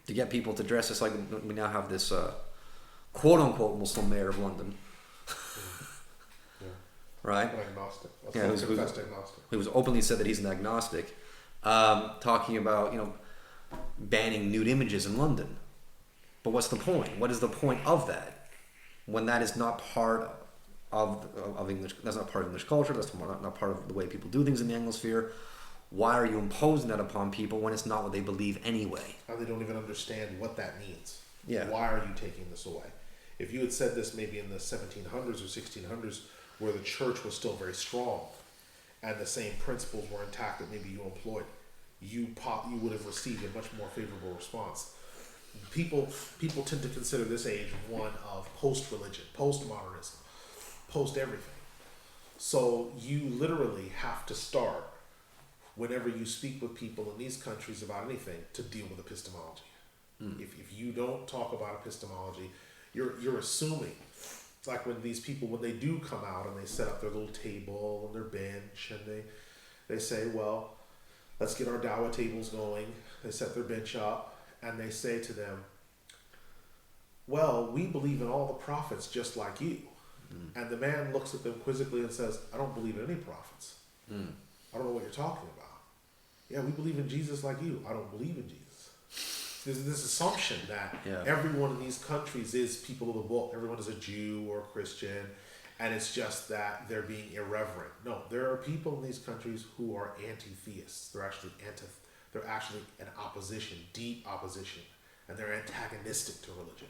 to get people to dress just like we now have this quote-unquote Muslim mayor of London. Right?
Agnostic.
Who was openly said that he's an agnostic, talking about, banning nude images in London. But what's the point? What is the point of that? When that is not part of English, that's not part of English culture, that's not part of the way people do things in the Anglosphere. why are you imposing that upon people when it's not what they believe anyway?
And they don't even understand what that means.
Yeah.
Why are you taking this away? If you had said this maybe in the 1700s or 1600s, where the church was still very strong, and the same principles were intact that maybe you employed, you would have received a much more favorable response. People tend to consider this age one of post-religion, post-modernism, post-everything. So you literally have to start, whenever you speak with people in these countries about anything, to deal with epistemology. If you don't talk about epistemology, you're assuming. It's like when these people, when they do come out and they set up their little table and their bench, and they say, well, let's get our Dawah tables going. They set their bench up and they say to them, well, we believe in all the prophets just like you. And the man looks at them quizzically and says, I don't believe in any prophets. I don't know what you're talking about. Yeah, we believe in Jesus like you. I don't believe in Jesus. There's this assumption that everyone in these countries is people of the book. Everyone is a Jew or a Christian, and it's just that they're being irreverent. No, there are people in these countries who are anti-theists. They're actually in opposition, deep opposition, and they're antagonistic to religion.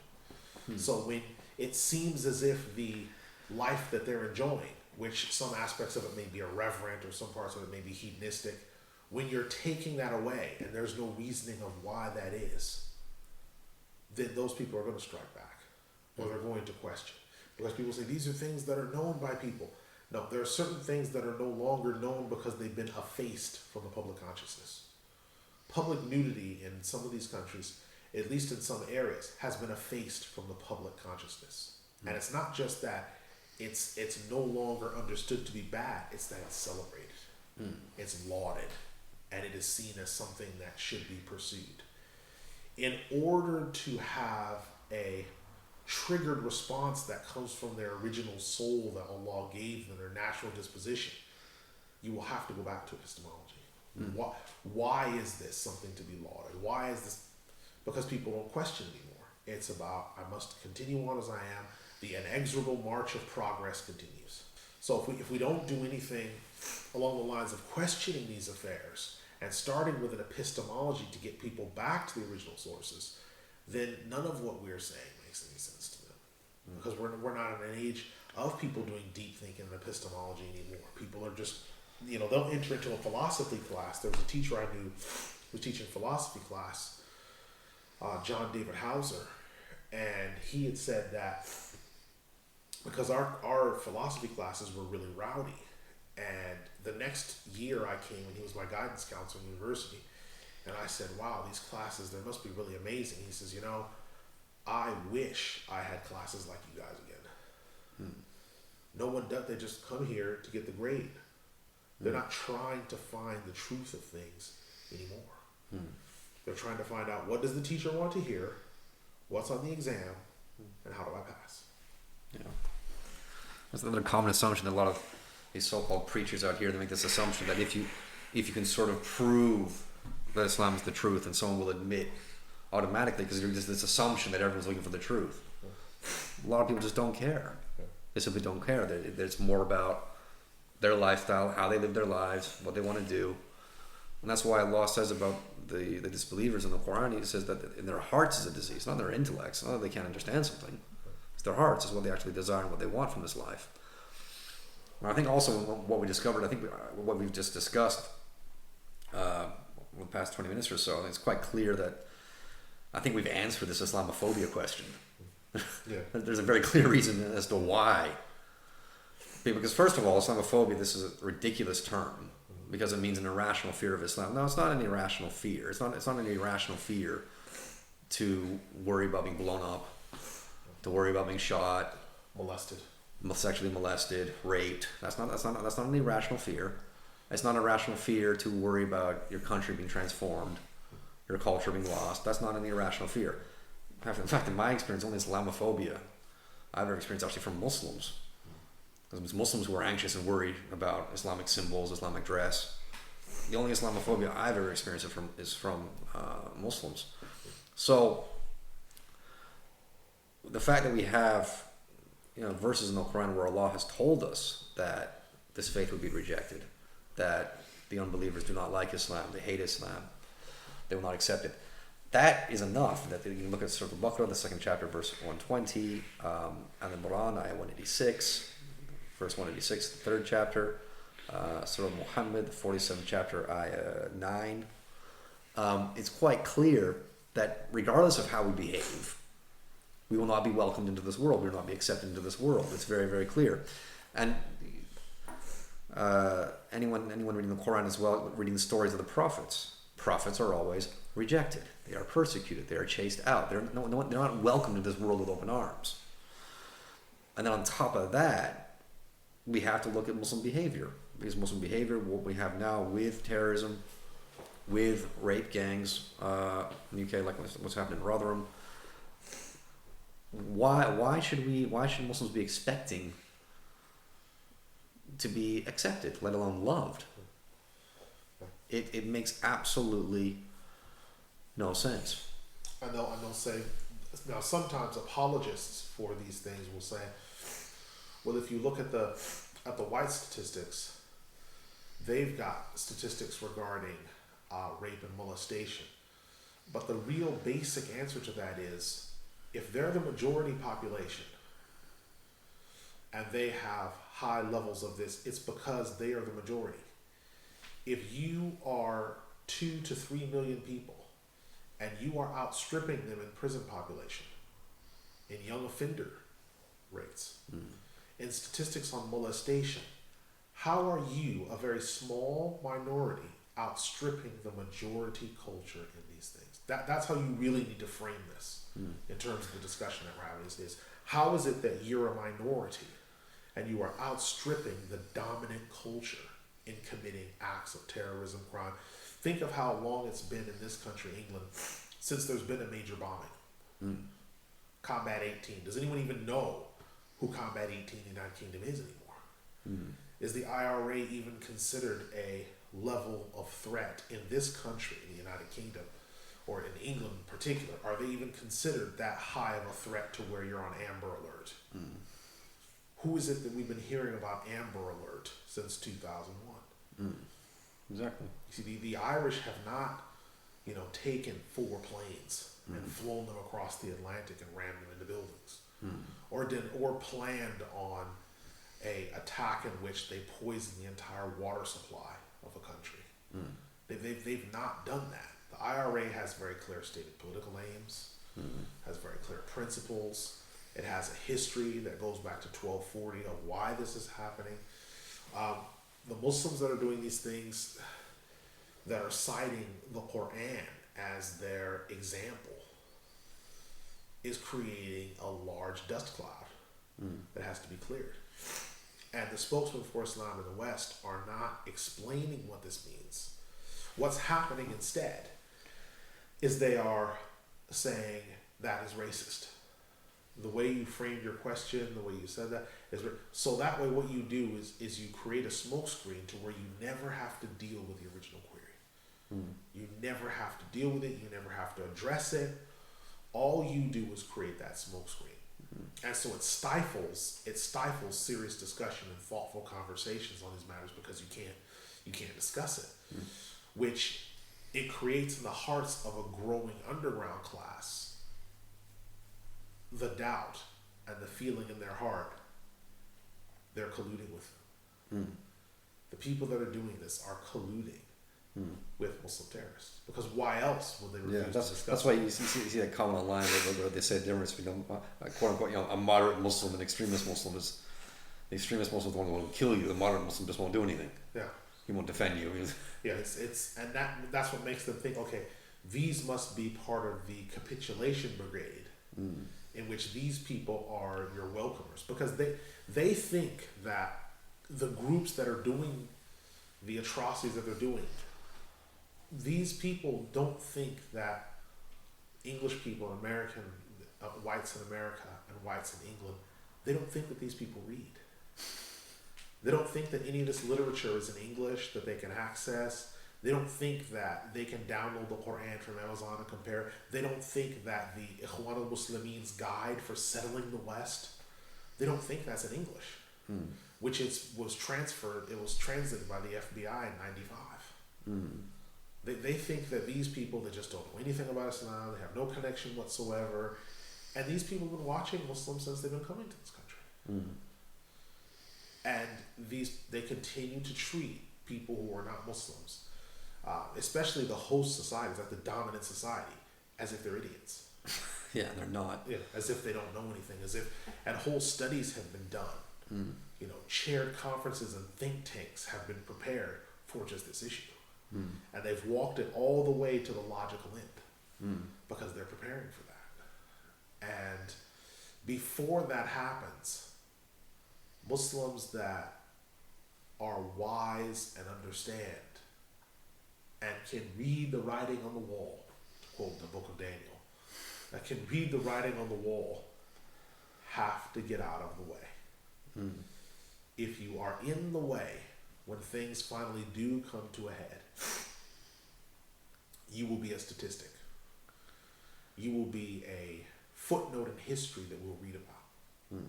So when it seems as if the life that they're enjoying, which some aspects of it may be irreverent or some parts of it may be hedonistic, when you're taking that away and there's no reasoning of why that is, then those people are going to strike back, or they're going to question. Because people say these are things that are known by people. No, there are certain things that are no longer known because they've been effaced from the public consciousness. Public nudity in some of these countries, at least in some areas, has been effaced from the public consciousness. And it's not just that it's no longer understood to be bad, it's that it's celebrated. It's lauded. And it is seen as something that should be pursued. In order to have a triggered response that comes from their original soul that Allah gave them, their natural disposition, you will have to go back to epistemology. Why is this something to be lauded? Why is this? Because people don't question anymore. It's about, I must continue on as I am. The inexorable march of progress continues. So if we don't do anything along the lines of questioning these affairs and starting with an epistemology to get people back to the original sources, then none of what we're saying makes any sense to them. Because we're not in an age of people doing deep thinking and epistemology anymore. People are just, they'll enter into a philosophy class. There was a teacher I knew who was teaching philosophy class, John David Hauser, and he had said that because our philosophy classes were really rowdy, and the next year I came and he was my guidance counselor in university, and I said, wow, these classes, they must be really amazing. He says, I wish I had classes like you guys again. No one does, they just come here to get the grade. They're not trying to find the truth of things anymore. They're trying to find out, what does the teacher want to hear, what's on the exam, and how do I pass?
That's another common assumption that a lot of these so-called preachers out here, they make this assumption that if you can sort of prove that Islam is the truth, and someone will admit automatically, because there's this assumption that everyone's looking for the truth. A lot of people just don't care. They simply don't care. It's more about their lifestyle, how they live their lives, what they want to do. And that's why Allah says about the disbelievers in the Quran, He says that in their hearts is a disease, not their intellects, not that they can't understand something. It's their hearts is what they actually desire and what they want from this life. And I think also what we discovered, what we've just discussed over the past 20 minutes or so, I think it's quite clear that I think we've answered this Islamophobia question. There's a very clear reason as to why. Because first of all, Islamophobia, this is a ridiculous term because it means an irrational fear of Islam. No, it's not an irrational fear. It's not an irrational fear to worry about being blown up, to worry about being shot, sexually molested, raped. That's not an irrational fear. It's not a rational fear to worry about your country being transformed, your culture being lost. That's not an irrational fear. In fact, in my experience, only Islamophobia I've ever experienced actually from Muslims. Because it's Muslims who are anxious and worried about Islamic symbols, Islamic dress. The only Islamophobia I've ever experienced is from Muslims. So the fact that we have verses in the Quran where Allah has told us that this faith would be rejected, that the unbelievers do not like Islam, they hate Islam, they will not accept it. That is enough. That you can look at Surah Al-Baqarah, the 2nd chapter, verse 120, and Imran, ayah 186, verse 186, the 3rd chapter, Surah Muhammad, the 47th chapter, ayah 9. It's quite clear that regardless of how we behave, we will not be welcomed into this world. We will not be accepted into this world. It's very, very clear. And anyone reading the Quran as well, reading the stories of the prophets are always rejected. They are persecuted. They are chased out. They're not welcomed into this world with open arms. And then on top of that, we have to look at Muslim behavior. Because Muslim behavior, what we have now with terrorism, with rape gangs in the UK, like what's happening in Rotherham, why should Muslims be expecting to be accepted, let alone loved? It makes absolutely no sense.
And they'll say, now sometimes apologists for these things will say, well, if you look at the white statistics, they've got statistics regarding rape and molestation. But the real basic answer to that is, if they're the majority population and they have high levels of this, it's because they are the majority. If you are 2 to 3 million people and you are outstripping them in prison population, in young offender rates, in statistics on molestation, how are you, a very small minority, outstripping the majority culture in these things? That's how you really need to frame this in terms of the discussion that we're having these days. How is it that you're a minority and you are outstripping the dominant culture in committing acts of terrorism, crime? Think of how long it's been in this country, England, since there's been a major bombing. Combat 18. Does anyone even know who Combat 18 in the United Kingdom is anymore? Is the IRA even considered a level of threat in this country, in the United Kingdom, or in England in particular? Are they even considered that high of a threat to where you're on Amber Alert? Who is it that we've been hearing about Amber Alert since 2001?
Exactly.
You see, the Irish have not, taken 4 planes and flown them across the Atlantic and rammed them into buildings, or planned on a attack in which they poison the entire water supply of a country. They've not done that. The IRA has very clear stated political aims, has very clear principles. It has a history that goes back to 1240 of why this is happening. The Muslims that are doing these things, that are citing the Quran as their example, is creating a large dust cloud that has to be cleared. And the spokesmen for Islam in the West are not explaining what this means. What's happening instead is they are saying that is racist. The way you framed your question, the way you said that is so that way what you do is you create a smokescreen to where you never have to deal with the original query. You never have to deal with it. You never have to address it. All you do is create that smokescreen. And so it stifles serious discussion and thoughtful conversations on these matters because you can't discuss it. Which it creates in the hearts of a growing underground class the doubt and the feeling in their heart they're colluding with them. The people that are doing this are colluding with Muslim terrorists, because why else would they refuse to discuss
that's why you see that comment online where they say the difference between quote unquote a moderate Muslim and extremist Muslim is the extremist Muslim is the one who will kill you. The moderate Muslim just won't do anything. He won't defend you.
Yeah, it's and that's what makes them think, okay, these must be part of the capitulation brigade, in which these people are your welcomers, because they think that the groups that are doing the atrocities that they're doing, these people don't think that English people, American whites in America and whites in England, they don't think that these people read. They don't think that any of this literature is in English that they can access. They don't think that they can download the Quran from Amazon and compare. They don't think that the Ikhwan al-Muslimin's guide for settling the West, they don't think that's in English, which was translated by the FBI in 95. They think that these people, they just don't know anything about Islam, they have no connection whatsoever. And these people have been watching Muslims since they've been coming to this country. And they continue to treat people who are not Muslims, especially the host societies, like the dominant society, as if they're idiots.
Yeah, they're not.
Yeah, as if they don't know anything, and whole studies have been done. You know, chaired conferences and think tanks have been prepared for just this issue. And they've walked it all the way to the logical end because they're preparing for that. And before that happens, Muslims that are wise and understand and can read the writing on the wall, to quote the book of Daniel, that can read the writing on the wall, have to get out of the way. If you are in the way when things finally do come to a head, you will be a statistic. You will be a footnote in history that we'll read about.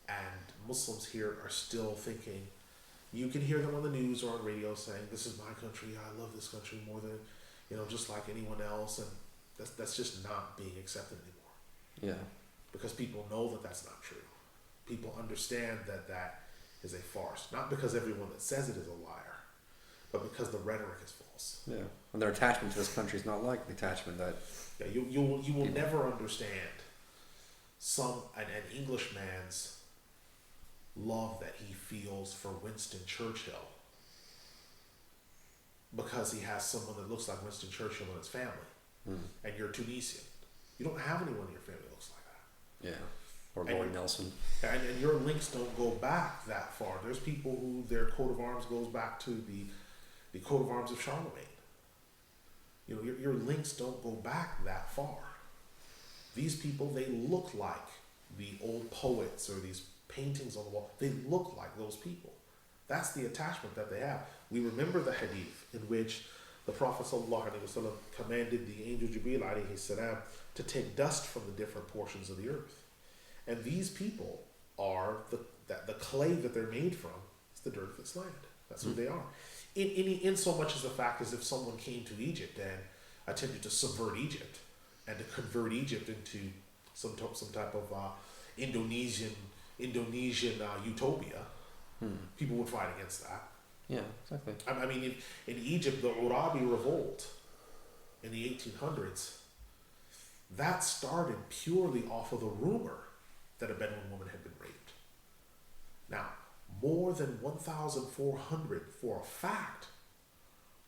And Muslims here are still thinking, you can hear them on the news or on radio saying, this is my country, I love this country more than, just like anyone else. And that's just not being accepted anymore.
Yeah.
Because people know that that's not true. People understand that that is a farce. Not because everyone that says it is a liar, but because the rhetoric is false.
Yeah. And their attachment to this country is not like the attachment that...
Yeah, you will never understand an Englishman's love that he feels for Winston Churchill because he has someone that looks like Winston Churchill in his family. And you're Tunisian. You don't have anyone in your family that looks like that.
Yeah. Or Lord Nelson.
And your links don't go back that far. There's people who their coat of arms goes back to the coat of arms of Charlemagne. Your links don't go back that far. These people, they look like the old poets or these paintings on the wall. They look like those people. That's the attachment that they have. We remember the hadith in which the Prophet ﷺ commanded the angel Jibreel ﷺ to take dust from the different portions of the earth. And these people are the clay that they're made from is the dirt of this land. That's who they are. In so much as the fact is if someone came to Egypt and attempted to subvert Egypt and to convert Egypt into some type of Indonesian utopia, people would fight against that.
Yeah, exactly.
I mean, in Egypt, the Urabi revolt in the 1800s, that started purely off of the rumor that a Bedouin woman had been raped. Now, more than 1,400 for a fact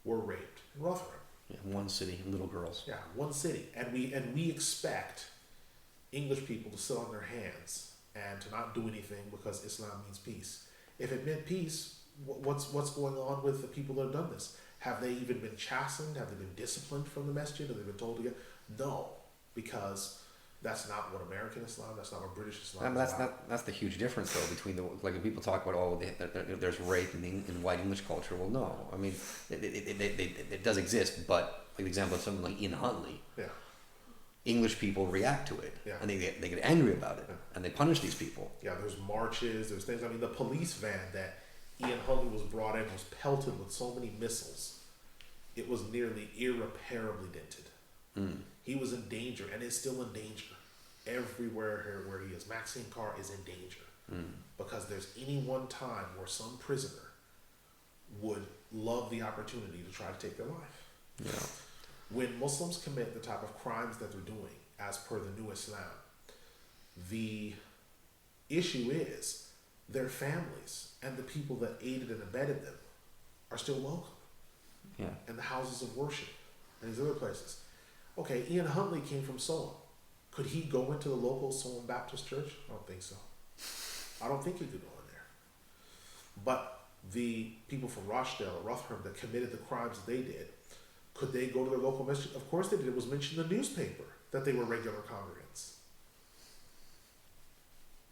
were raped in Rotherham.
Yeah, one city, little girls.
Yeah, one city. And we expect English people to sit on their hands and to not do anything because Islam means peace. If it meant peace, what's going on with the people that have done this? Have they even been chastened? Have they been disciplined from the masjid? Have they been told to get? No, because that's not what American Islam, that's not what British Islam is about.
That's the huge difference, though, between when people talk about, there's rape in white English culture. Well, no. I mean, it does exist, but like the example of something like Ian Huntley,
Yeah.
English people react to it,
Yeah.
and they get angry about it, and they punish these people.
Yeah, there's marches, there's things. I mean, the police van that Ian Huntley was brought in was pelted with so many missiles, it was nearly irreparably dented. He was in danger, and is still in danger. Everywhere where he is, Maxine Carr is in danger because there's any one time where some prisoner would love the opportunity to try to take their life.
Yeah.
When Muslims commit the type of crimes that they're doing, as per the new Islam, the issue is their families and the people that aided and abetted them are still welcome.
Yeah.
In the houses of worship and these other places. Okay, Ian Huntley came from Solon. Could he go into the local Solon Baptist church? I don't think so. I don't think he could go in there. But the people from Rochdale or Rotherham that committed the crimes that they did, could they go to their local masjid? Of course they did. It was mentioned in the newspaper that they were regular congregants.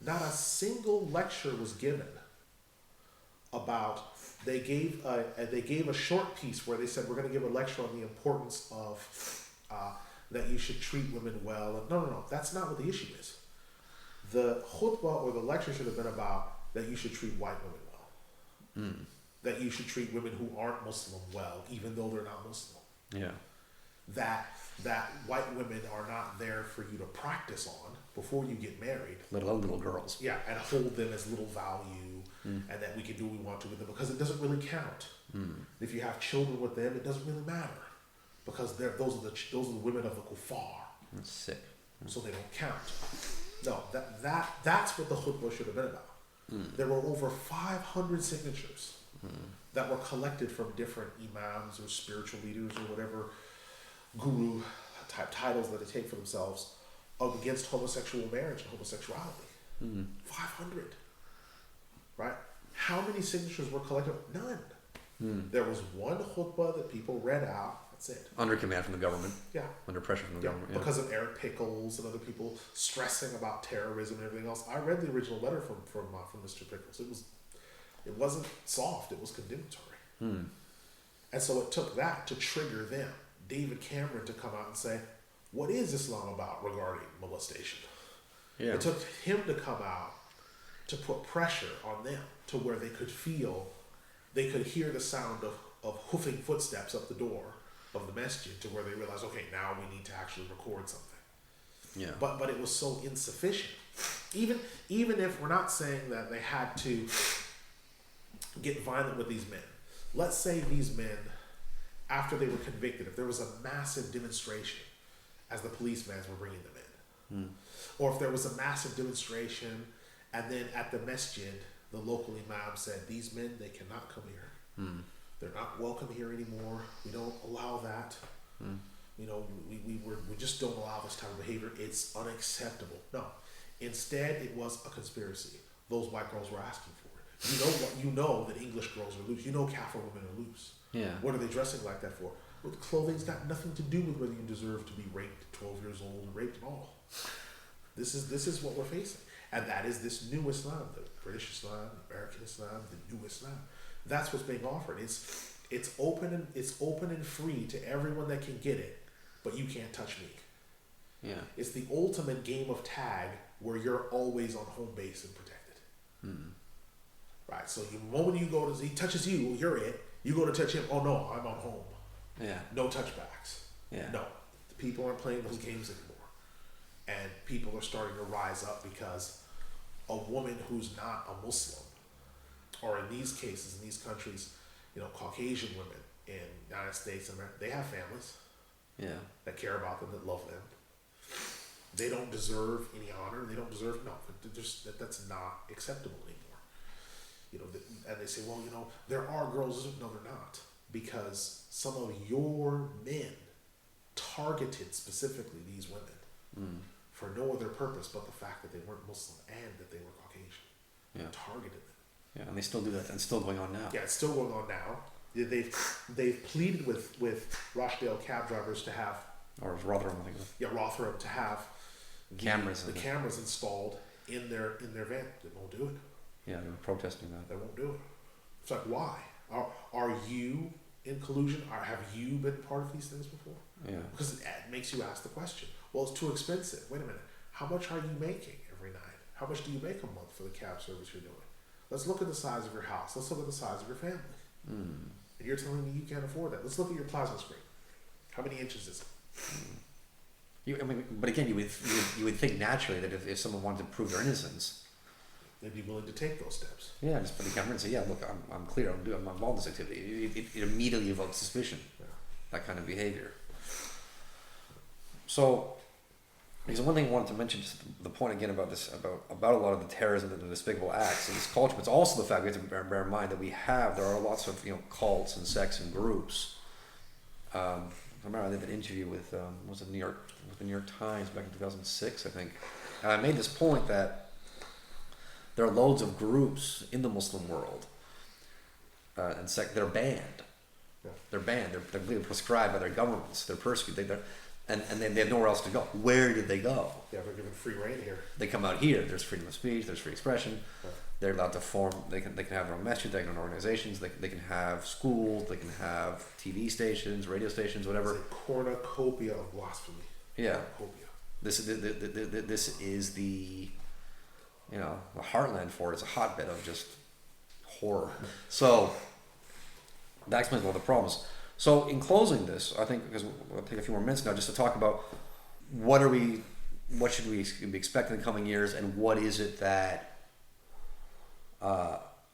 Not a single lecture was given about. They gave a short piece where they said we're going to give a lecture on the importance of that you should treat women well. And no, that's not what the issue is. The khutbah or the lecture should have been about that you should treat white women well. that you should treat women who aren't Muslim well, even though they're not Muslim.
Yeah.
That white women are not there for you to practice on before you get married.
Let alone little girls.
Yeah, and hold them as little value, and that we can do what we want to with them because it doesn't really count. If you have children with them, it doesn't really matter because those are the women of the kuffar.
That's sick.
So they don't count. No, that's what the khutbah should have been about. There were over 500 signatures that were collected from different imams or spiritual leaders or whatever guru type titles that they take for themselves against homosexual marriage and homosexuality. 500. Right? How many signatures were collected? None. There was one khutbah that people read out. That's it.
Under command from the government.
Yeah.
Under pressure from the government. Yeah.
Because of Eric Pickles and other people stressing about terrorism and everything else. I read the original letter from Mr. Pickles. It wasn't soft. It was condemnatory. And so it took that to trigger them, David Cameron, to come out and say, "What is Islam about regarding molestation?"
Yeah.
It took him to come out to put pressure on them to where they could hear the sound of hoofing footsteps up the door of the masjid, to where they realized, okay, now we need to actually record something.
Yeah.
But it was so insufficient. Even if we're not saying that they had to get violent with these men. Let's say these men, after they were convicted, if there was a massive demonstration as the policemen were bringing them in, or if there was a massive demonstration and then at the masjid, the local imam said, "These men, they cannot come here. They're not welcome here anymore. We don't allow that. You know, we just don't allow this type of behavior. It's unacceptable." No. Instead, it was a conspiracy. Those white girls were asking for it. You know that English girls are loose. You know Kafir women are loose.
Yeah.
What are they dressing like that for? Well, clothing's got nothing to do with whether you deserve to be raped at 12 years old and raped at all. This is what we're facing. And that is this new Islam, the British Islam, the American Islam, the new Islam. That's what's being offered. It's open and free to everyone that can get it, but you can't touch me.
Yeah.
It's the ultimate game of tag where you're always on home base and protected. Right. So the moment he touches you, you're it. You go to touch him. Oh no, I'm on home.
Yeah.
No touchbacks.
Yeah.
No, the people aren't playing those games anymore, and people are starting to rise up because a woman who's not a Muslim, or in these cases, in these countries, Caucasian women in the United States and America, they have families. Yeah. That care about them, that love them. They don't deserve any honor. They don't deserve that's not acceptable anymore. And they say, well, there are girls. No, they're not, because some of your men targeted specifically these women for no other purpose but the fact that they weren't Muslim and that they were Caucasian. Yeah. Targeted them.
Yeah, and they still do that, and it's still going on now.
Yeah, it's still going on now. They've pleaded with Rochdale cab drivers to have,
or Rotherham, I think.
Yeah, Rotherham, to have
the
cameras installed in their van. They won't do it.
Yeah, they were protesting that.
They won't do it. It's like, why? Are you in collusion? Have you been part of these things before? Yeah. Because it makes you ask the question. Well, it's too expensive. Wait a minute. How much are you making every night? How much do you make a month for the cab service you're doing? Let's look at the size of your house. Let's look at the size of your family. And you're telling me you can't afford that. Let's look at your plasma screen. How many inches is it?
But again, you would think naturally that if someone wanted to prove their innocence,
they'd be willing to take those steps.
Yeah, just put the camera and say, yeah, look, I'm clear. I'm involved in this activity. It immediately evokes suspicion. Yeah. That kind of behavior. So, because one thing I wanted to mention, just the point again about this, about a lot of the terrorism and the despicable acts in this culture, but it's also the fact we have to bear in mind that there are lots of cults and sects and groups. I remember I did an interview with the New York Times back in 2006, I think, and I made this point that there are loads of groups in the Muslim world and they're banned. Yeah. They're banned. They're prescribed by their governments. They're persecuted. And then they have nowhere else to go. Where did they go?
Yeah, they're given free reign here.
They come out here. There's freedom of speech. There's free expression. Yeah. They're allowed to form. They can have their own masjid. They can have organizations. They can have schools. They can have TV stations, radio stations, whatever.
It's a cornucopia of blasphemy.
Yeah. This is the the heartland for it. It's a hotbed of just horror. So that explains one of the problems. So in closing this, I think, because we'll take a few more minutes now, just to talk about what should we be expecting in the coming years, and what is it that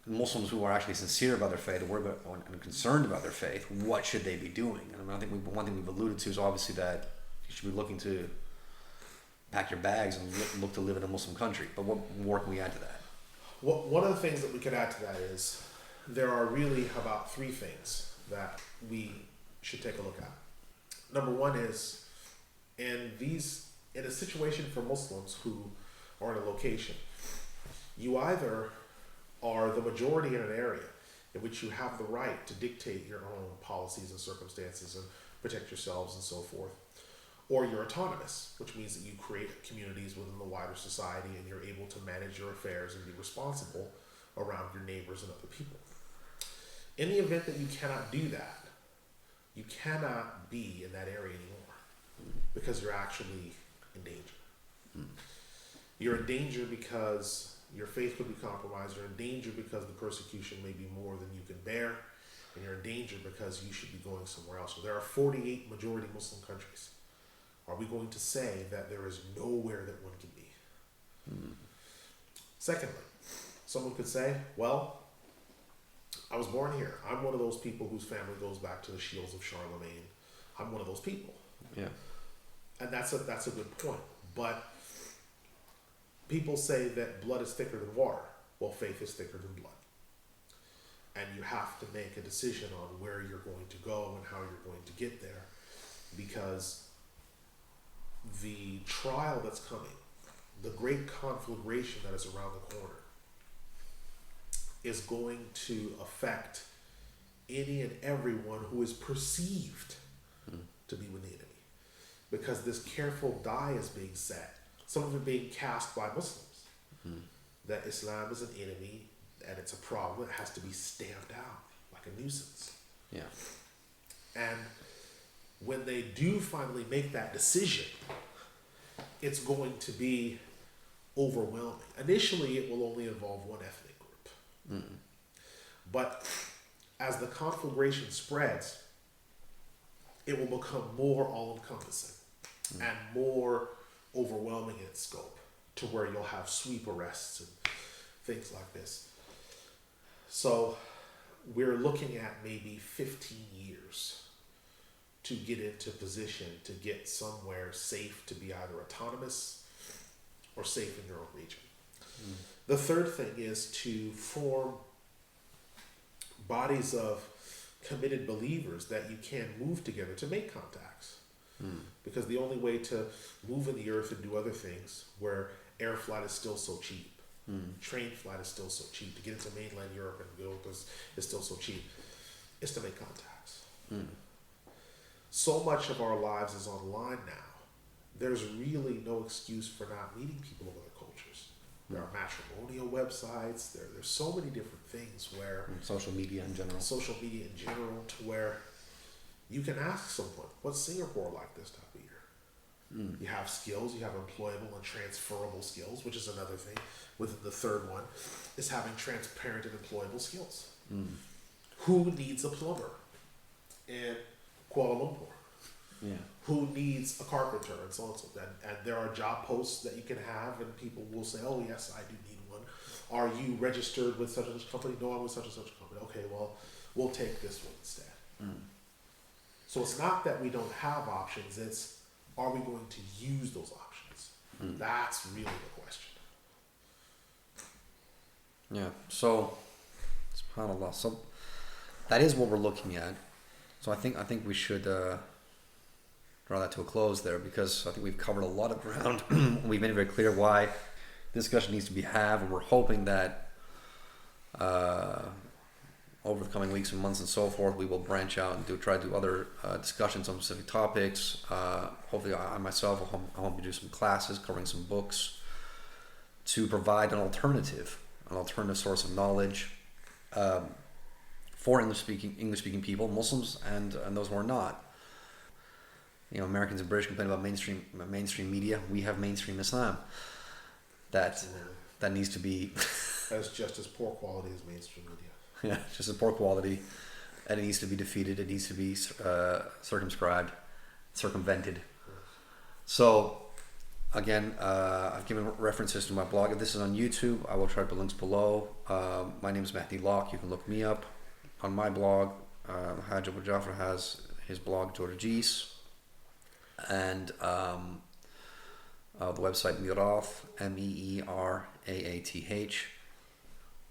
Muslims who are actually sincere about their faith and concerned about their faith, what should they be doing? And I mean, I think one thing we've alluded to is obviously that you should be looking to pack your bags and look to live in a Muslim country. But what more can we add to that?
Well, one of the things that we could add to that is there are really about three things that we should take a look at. Number one is in a situation for Muslims who are in a location, you either are the majority in an area in which you have the right to dictate your own policies and circumstances and protect yourselves and so forth, or you're autonomous, which means that you create communities within the wider society and you're able to manage your affairs and be responsible around your neighbors and other people. In the event that you cannot do that, you cannot be in that area anymore because you're actually in danger. You're in danger because your faith could be compromised. You're in danger because the persecution may be more than you can bear. And you're in danger because you should be going somewhere else. So there are 48 majority Muslim countries. Are we going to say that there is nowhere that one can be? Secondly, someone could say, well, I was born here. I'm one of those people whose family goes back to the shields of Charlemagne. I'm one of those people.
Yeah.
And that's a good point. But people say that blood is thicker than water. Well, faith is thicker than blood. And you have to make a decision on where you're going to go and how you're going to get there, because the trial that's coming, the great conflagration that is around the corner, is going to affect any and everyone who is perceived to be with the enemy. Because this careful die is being set, some of it being cast by Muslims, that Islam is an enemy and it's a problem. It has to be stamped out like a nuisance.
Yeah.
And when they do finally make that decision, it's going to be overwhelming. Initially, it will only involve one ethnic group. But as the conflagration spreads, it will become more all-encompassing and more overwhelming in its scope, to where you'll have sweep arrests and things like this. So we're looking at maybe 15 years to get into position to get somewhere safe, to be either autonomous or safe in your own region. The third thing is to form bodies of committed believers that you can move together to make contacts. Because the only way to move in the earth and do other things, where air flight is still so cheap, train flight is still so cheap, to get into mainland Europe and go is still so cheap, is to make contacts. So much of our lives is online now. There's really no excuse for not meeting people of other cultures. There are matrimonial websites. There's so many different things where
Social media in general,
to where you can ask someone, what's Singapore like this time of year? You have skills, you have employable and transferable skills, which is another thing. Within the third one is having transparent and employable skills. Who needs a plumber in Kuala Lumpur?
Yeah.
Who needs a carpenter, and so on and so forth. And there are job posts that you can have, and people will say, oh yes, I do need one. Are you registered with such and such company? No, I'm with such and such company. Okay, well, we'll take this one instead. So it's not that we don't have options, it's, are we going to use those options? That's really the question.
Yeah. So, subhanAllah. So that is what we're looking at. So I think we should draw that to a close there, because I think we've covered a lot of ground. We've made it very clear why this discussion needs to be had, and we're hoping that over the coming weeks and months and so forth, we will branch out and try to do other discussions on specific topics. Hopefully I myself will hope to do some classes covering some books to provide an alternative source of knowledge for English speaking people, Muslims and those who are not. You know, Americans and British complain about mainstream media. We have mainstream Islam that needs to be
That's just as poor quality as mainstream media.
yeah, just as poor quality. and it needs to be defeated. It needs to be circumvented. So, again, I've given references to my blog. If this is on YouTube, I will try to put links below. My name is Mahdi Locke. You can look me up on my blog. Hajj Abu Jafar has his blog, Jorgis, and the website Mirath, MEERAATH,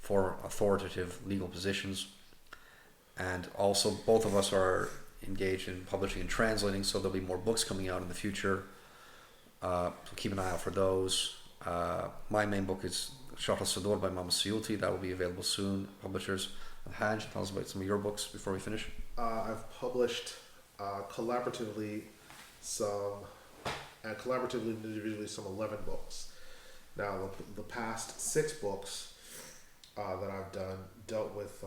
for authoritative legal positions. And also, both of us are engaged in publishing and translating, so there'll be more books coming out in the future. So keep an eye out for those. My main book is Sharh al-Sudur by Imam Suyuti. That will be available soon. Publishers. Hajj, tell us about some of your books before we finish.
I've published collaboratively and individually some 11 books. Now, the past 6 books that I've done dealt with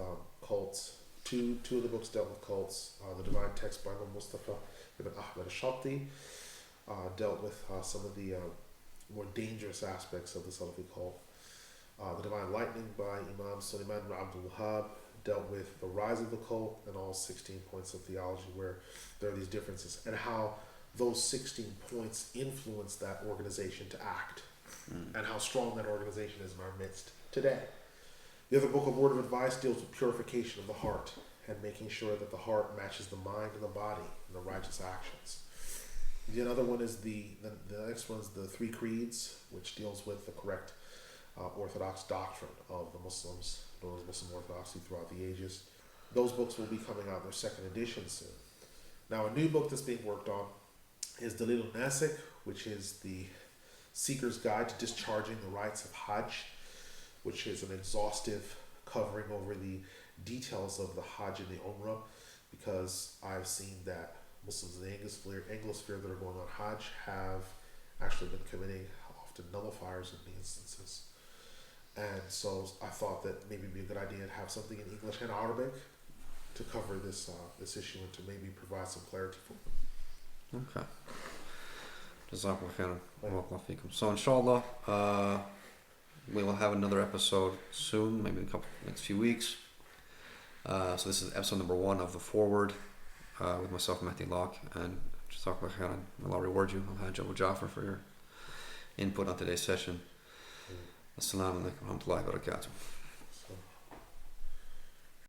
cults. Two of the books dealt with cults. The Divine Text by Mustafa ibn Ahmed al-Shabti dealt with some of the more dangerous aspects of the Salafi cult. The Divine Lightning by Imam Sulaiman ibn Abdul Wahhab dealt with the rise of the cult and all 16 points of theology, where there are these differences and how those 16 points influence that organization to act, and how strong that organization is in our midst today. The other book, A Word of Advice, deals with purification of the heart and making sure that the heart matches the mind and the body in the righteous actions. The other one is the next one is the 3 Creeds, which deals with the correct Orthodox doctrine of the Muslims, known as Muslim Orthodoxy throughout the ages. Those books will be coming out in their 2nd edition soon. Now, a new book that's being worked on is Dalil al-Nasik, which is the Seeker's Guide to Discharging the Rites of Hajj, which is an exhaustive covering over the details of the Hajj and the Umrah, because I've seen that Muslims in the Anglosphere that are going on Hajj have actually been committing often nullifiers in the instances. And so I thought that maybe it'd be a good idea to have something in English and Arabic to cover this issue and to maybe provide some clarity for them.
Okay. Jazakallah khairan. Barakallahu feekum. So inshallah, we will have another episode soon, maybe in next few weeks. So this is episode number 1 of the Foreword with myself, Mahdi Locke, and Jazakallah khairan. May Allah reward you, Al-Hajj Abu Jafar, for your input on today's session. Assalamu alaikum wa rahmatullahi wa barakatuh.